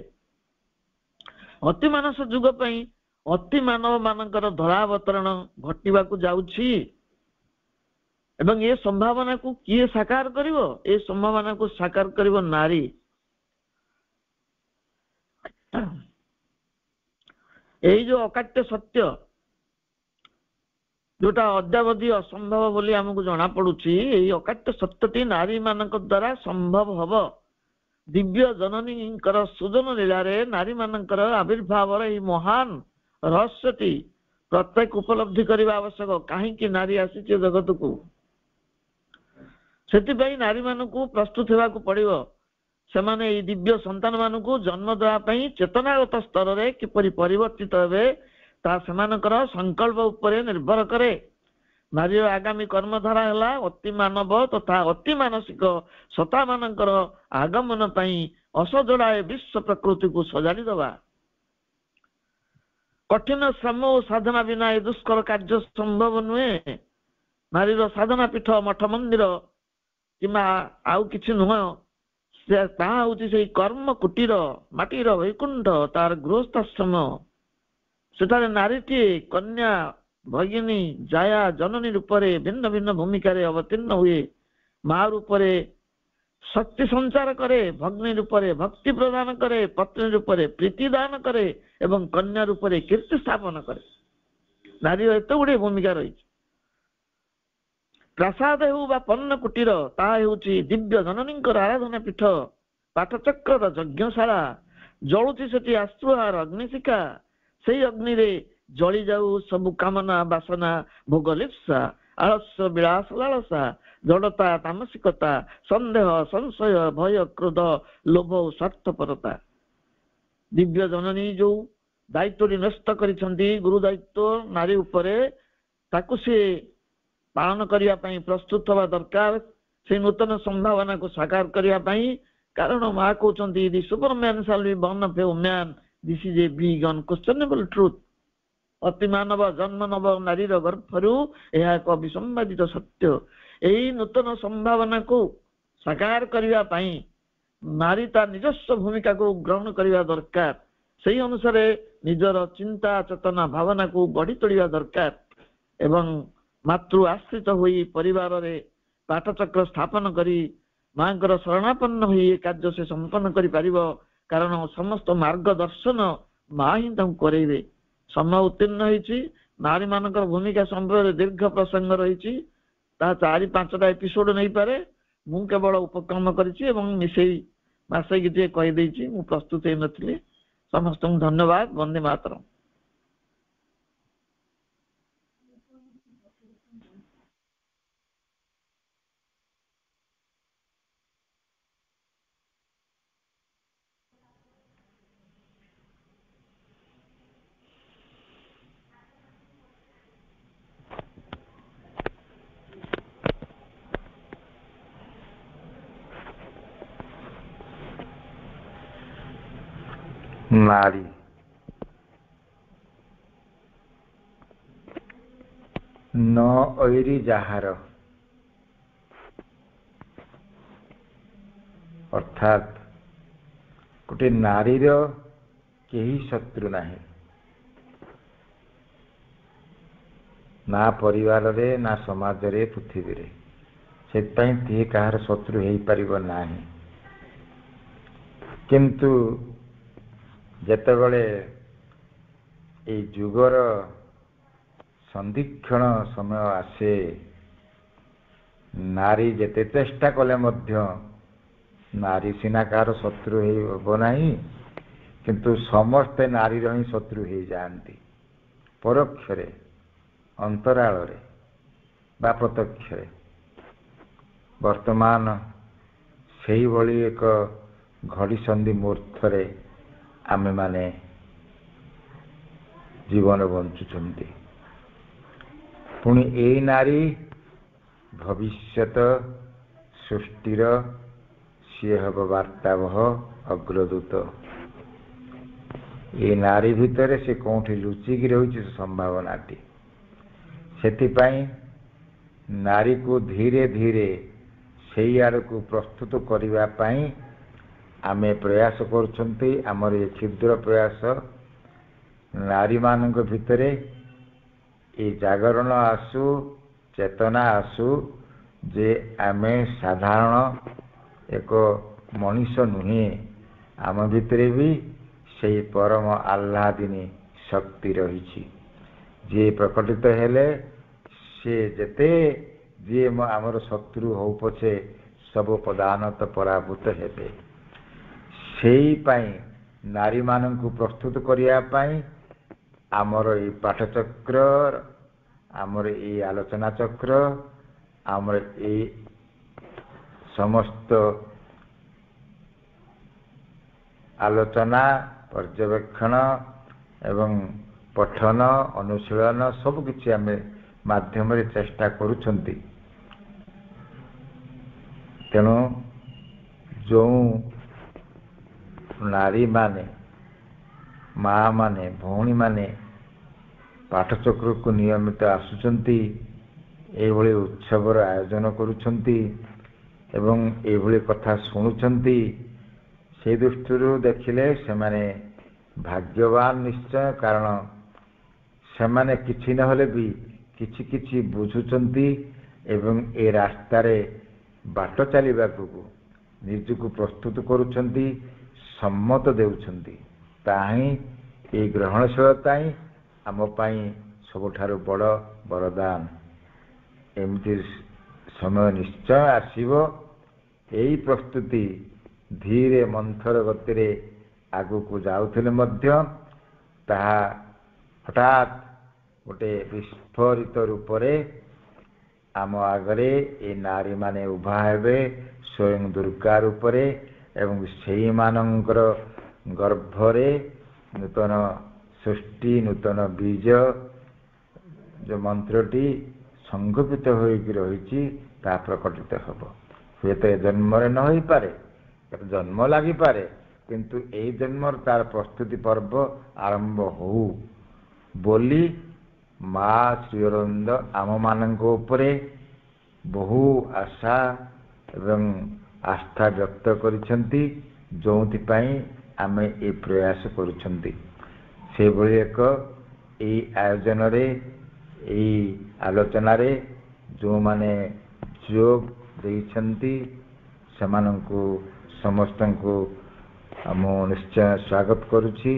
अति मानस जुग पई अति मानव मानकर धरावतरण घटिबाकू जाउछि एवं ये संभावना को किए साकार करिवो? ए संभावना को साकार करिवो नारी। एई जो अकाट्य सत्य जोटा अद्यावधि असंभव बोली हमको जना पड़ुछि, एई अकाट्य सत्यटी नारी मानक द्वारा संभव हब। दिव्य जननींकर सुजन लीलारे नारी मानकर आविर्भाव एई महान रहस्यटी प्रत्येक उपलब्धि करबा आवश्यक। काहेकि नारी आसीछि जगत को, सेतिपई नारी मानकु प्रस्तुत हेबाकू पड़िबो। सेमाने एई दिव्य संतान मानकु जन्म देवा पई चेतनागत स्तर रे किपरि परिवर्तित हेबे ता सेमानकर संकल्प उपरे निर्भर करे। नारी आगामी कर्मधारा है अति मानव तथा अति मानसिक सत्ता मानकर आगमन पई असजड़ाए विश्व प्रकृति को सजाड़ी दबा। कठिन श्रम और साधना बिना ए दुष्कर कार्य संभव नुहे। नारीर साधना पीठ मठ मंदिर किंबा आउ किछि नुह, ताहा होछि सेई कर्म कुटीर माटीर वैकुंठ तार गृहस्थाश्रम। सेठारे नारीटी कन्या भगिनी जाया जननी रूपरे भिन्न भिन्न भूमिका अवतीर्ण हुए। माँ रूपरे शक्ति संचार करे, भग्नी रूपरे भक्ति प्रदान करे, पत्नी रूपरे प्रीति दान करे एवं कन्या रूपरे कीर्ति स्थापन करे। नारी एत गुड़े भूमिका रही। प्रासाद हेउ बा पन्न कुटीर ताहा हेउछि दिव्य जननींकर आराधना पीठ, पाठचक्र यज्ञशाला। जलुछि सेठी आश्रुहार अग्निशिखा। सेई अग्नि रे जली जाऊ सबु कामना वासना भोग लिप्सा आलस्य विलास लालसा जड़ता तामसिकता संदेह संशय भय क्रोध लोभ स्वार्थपरता। दिव्य जननी जो दायित्व न्यस्त करिसंती गुरु दायित्व नारी उपरे ताकु से पालन करिया पई प्रस्तुत हवा दरकार। से नूतन संभावना को साकार करिया पई, कारण माँ कहउचंती the superman shall be born of a woman, this is a big unquestionable truth. अति मानव जन्म नव नारी गर्भरु यह एक विसंवादित सत्य। यही नूतन संभावना को साकार करने पाई नारी ता निजस्व भूमिका को ग्रहण करने दरकार। से अनुसार निजर चिंता चेतना भावना को गढ़ी तोड़ा दरकार एवं मातृ आश्रित हुई परिवार रे पाठचक्र स्थापन करी मांकर शरणापन्न हुई कार्य से संपन्न करि परिबो। कारण समस्त मार्गदर्शन माँ ही करेबे। समय उत्तीर्ण होइछि। नारी मानकर भूमिका संबंध दीर्घ प्रसंग रही 4-5टा एपिसोड नहीं पारे। मु केवल उपक्रम करिछि एवं मिसेई मासेकी जे कहि दैछि। मु प्रस्तुत हे नथिले। समस्त धन्यवाद। वंदे मातरम। ନାରୀ ନ ଐରି ଯାହାର, ଅର୍ଥାତ୍ ଗୋଟେ ନାରୀର କେହି ଶତ୍ରୁ ନାହିଁ, ନା ପରିବାରରେ ନା ସମାଜରେ ପୃଥିବୀରେ। ସେଥିପାଇଁ କିଏ କାହାର ଶତ୍ରୁ ହେଇପାରିବ ନାହିଁ। କିନ୍ତୁ ଯେତେବେଳେ ଏଇ ଯୁଗର ସନ୍ଧିକ୍ଷଣ ସମୟ ଆସେ, ନାରୀ ଯେତେ ଚେଷ୍ଟା କଲେ ମଧ୍ୟ ନାରୀ ସିନା କାହାର ଶତ୍ରୁ ହେବ ନାହିଁ, କିନ୍ତୁ ସମସ୍ତେ ନାରୀର ହିଁ ଶତ୍ରୁ ହେଇଯାଆନ୍ତି, ପରୋକ୍ଷରେ, ଅନ୍ତରାଳରେ ବା ପ୍ରତ୍ୟକ୍ଷରେ। ବର୍ତ୍ତମାନ ସେଇଭଳି ଏକ ଘଡ଼ିସନ୍ଧି ମୁହୂର୍ତ୍ତରେ ଆମେମାନେ ଜୀବନ ବଞ୍ଚୁଛନ୍ତି। ପୁଣି ଏଇ ନାରୀ ଭବିଷ୍ୟତ ସୃଷ୍ଟିର ସିଏ ହେବ ବାର୍ତ୍ତାବହ, ଅଗ୍ରଦୂତ। ଏ ନାରୀ ଭିତରେ ସେ କୋଉଠି ଲୁଚିକି ରହିଛି ସମ୍ଭାବନାଟି। ସେଥିପାଇଁ ନାରୀକୁ ଧୀରେ ଧୀରେ ସେଇ ଆଡ଼କୁ ପ୍ରସ୍ତୁତ କରିବା ପାଇଁ ଆମେ ପ୍ରୟାସ କରୁଛନ୍ତି। ଆମର ଏ କ୍ଷୁଦ୍ର ପ୍ରୟାସ ନାରୀମାନଙ୍କ ଭିତରେ ଏ ଜାଗରଣ ଆସୁ, ଚେତନା ଆସୁ ଯେ ଆମେ ସାଧାରଣ ଏକ ମଣିଷ ନୁହେଁ, ଆମ ଭିତରେ ବି ସେଇ ପରମ ଆହ୍ଲାଦିନୀ ଶକ୍ତି ରହିଛି। ଯିଏ ପ୍ରକଟିତ ହେଲେ ସେ ଯେତେ ଯିଏ ଆମର ଶତ୍ରୁ ହଉ ପଛେ ସବୁ ପଦାନତ ପରାଭୂତ ହେବେ। ସେଇପାଇଁ ନାରୀମାନଙ୍କୁ ପ୍ରସ୍ତୁତ କରିବା ପାଇଁ ଆମର ଏଇ ପାଠଚକ୍ର, ଆମର ଏଇ ଆଲୋଚନା ଚକ୍ର, ଆମର ଏଇ ସମସ୍ତ ଆଲୋଚନା, ପର୍ଯ୍ୟବେକ୍ଷଣ ଏବଂ ପଠନ, ଅନୁଶୀଳନ ସବୁକିଛି ଆମେ ମାଧ୍ୟମରେ ଚେଷ୍ଟା କରୁଛନ୍ତି। ତେଣୁ ଯେଉଁ ନାରୀମାନେ, ମା' ମାନେ, ଭଉଣୀମାନେ ପାଠଚକ୍ରକୁ ନିୟମିତ ଆସୁଛନ୍ତି, ଏଇଭଳି ଉତ୍ସବର ଆୟୋଜନ କରୁଛନ୍ତି ଏବଂ ଏଇଭଳି କଥା ଶୁଣୁଛନ୍ତି, ସେଇ ଦୃଷ୍ଟିରୁ ଦେଖିଲେ ସେମାନେ ଭାଗ୍ୟବାନ ନିଶ୍ଚୟ। କାରଣ ସେମାନେ କିଛି ନହେଲେ ବି କିଛି କିଛି ବୁଝୁଛନ୍ତି ଏବଂ ଏ ରାସ୍ତାରେ ବାଟ ଚାଲିବାକୁ ନିଜକୁ ପ୍ରସ୍ତୁତ କରୁଛନ୍ତି, ସମ୍ମତ ଦେଉଛନ୍ତି। ତାହା ହିଁ ଏଇ ଗ୍ରହଣଶୀଳତା ହିଁ ଆମ ପାଇଁ ସବୁଠାରୁ ବଡ଼ ବରଦାନ। ଏମିତି ସମୟ ନିଶ୍ଚୟ ଆସିବ। ଏଇ ପ୍ରସ୍ତୁତି ଧୀରେ ମନ୍ଥର ଗତିରେ ଆଗକୁ ଯାଉଥିଲେ ମଧ୍ୟ ତାହା ହଠାତ୍ ଗୋଟେ ବିସ୍ଫୋରିତ ରୂପରେ ଆମ ଆଗରେ ଏ ନାରୀମାନେ ଉଭା ହେବେ ସ୍ୱୟଂ ଦୁର୍ଗା ରୂପରେ ଏବଂ ସେଇମାନଙ୍କର ଗର୍ଭରେ ନୂତନ ସୃଷ୍ଟି, ନୂତନ ବୀଜ ଯେଉଁ ମନ୍ତ୍ରଟି ସଂଗଠିତ ହୋଇକି ରହିଛି ତାହା ପ୍ରକଟିତ ହେବ। ହୁଏତ ଏ ଜନ୍ମରେ ନ ହୋଇପାରେ, ଜନ୍ମ ଲାଗିପାରେ, କିନ୍ତୁ ଏହି ଜନ୍ମର ତାର ପ୍ରସ୍ତୁତି ପର୍ବ ଆରମ୍ଭ ହଉ ବୋଲି ମା ଶ୍ରୀଅରବିନ୍ଦ ଆମମାନଙ୍କ ଉପରେ ବହୁ ଆଶା ଏବଂ ଆସ୍ଥା ବ୍ୟକ୍ତ କରିଛନ୍ତି, ଯେଉଁଥିପାଇଁ ଆମେ ଏ ପ୍ରୟାସ କରୁଛନ୍ତି। ସେଭଳି ଏକ ଏଇ ଆୟୋଜନରେ, ଏଇ ଆଲୋଚନାରେ ଯେଉଁମାନେ ଯୋଗ ଦେଇଛନ୍ତି ସେମାନଙ୍କୁ ସମସ୍ତଙ୍କୁ ମୁଁ ନିଶ୍ଚୟ ସ୍ୱାଗତ କରୁଛି,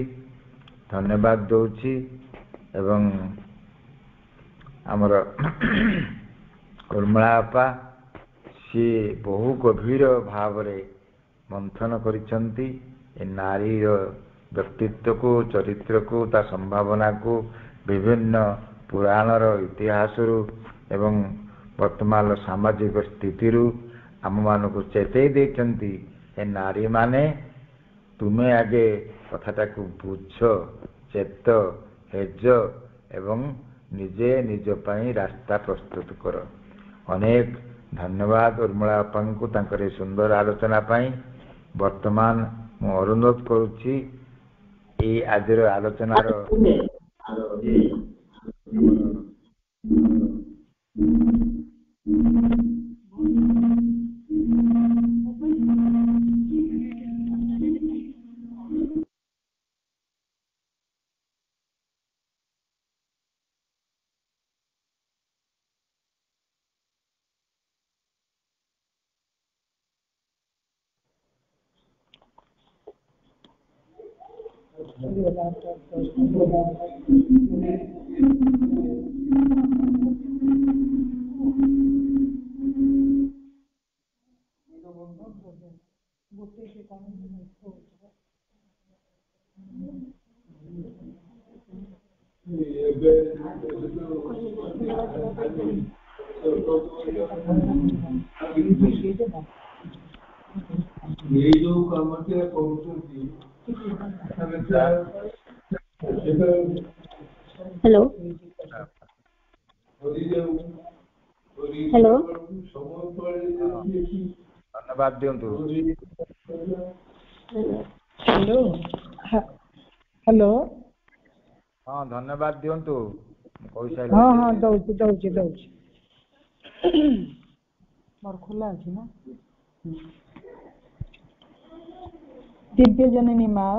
ଧନ୍ୟବାଦ ଦେଉଛି। ଏବଂ ଆମର ଉର୍ମିଳା ଆପା ସିଏ ବହୁ ଗଭୀର ଭାବରେ ମନ୍ଥନ କରିଛନ୍ତି ଏ ନାରୀର ବ୍ୟକ୍ତିତ୍ୱକୁ, ଚରିତ୍ରକୁ, ତା ସମ୍ଭାବନାକୁ ବିଭିନ୍ନ ପୁରାଣର ଇତିହାସରୁ ଏବଂ ବର୍ତ୍ତମାନର ସାମାଜିକ ସ୍ଥିତିରୁ ଆମମାନଙ୍କୁ ଚେତେଇ ଦେଇଛନ୍ତି। ଏ ନାରୀମାନେ ତୁମେ ଆଗେ କଥାଟାକୁ ବୁଝ, ଚେତ, ହେଜ ଏବଂ ନିଜେ ନିଜ ପାଇଁ ରାସ୍ତା ପ୍ରସ୍ତୁତ କର। ଅନେକ ଧନ୍ୟବାଦ ଉର୍ମିଳା ବାପାଙ୍କୁ ତାଙ୍କର ଏ ସୁନ୍ଦର ଆଲୋଚନା ପାଇଁ। ବର୍ତ୍ତମାନ ମୁଁ ଅନୁରୋଧ କରୁଛି ଏଇ ଆଜିର ଆଲୋଚନାର हेलो हेलो धन्यवाद दियंतु हेलो हेलो हाँ धन्यवाद दियंतु हाँ हाँ दौची दौची दौची मोर खुला अछि ना दिव्य जननी माँ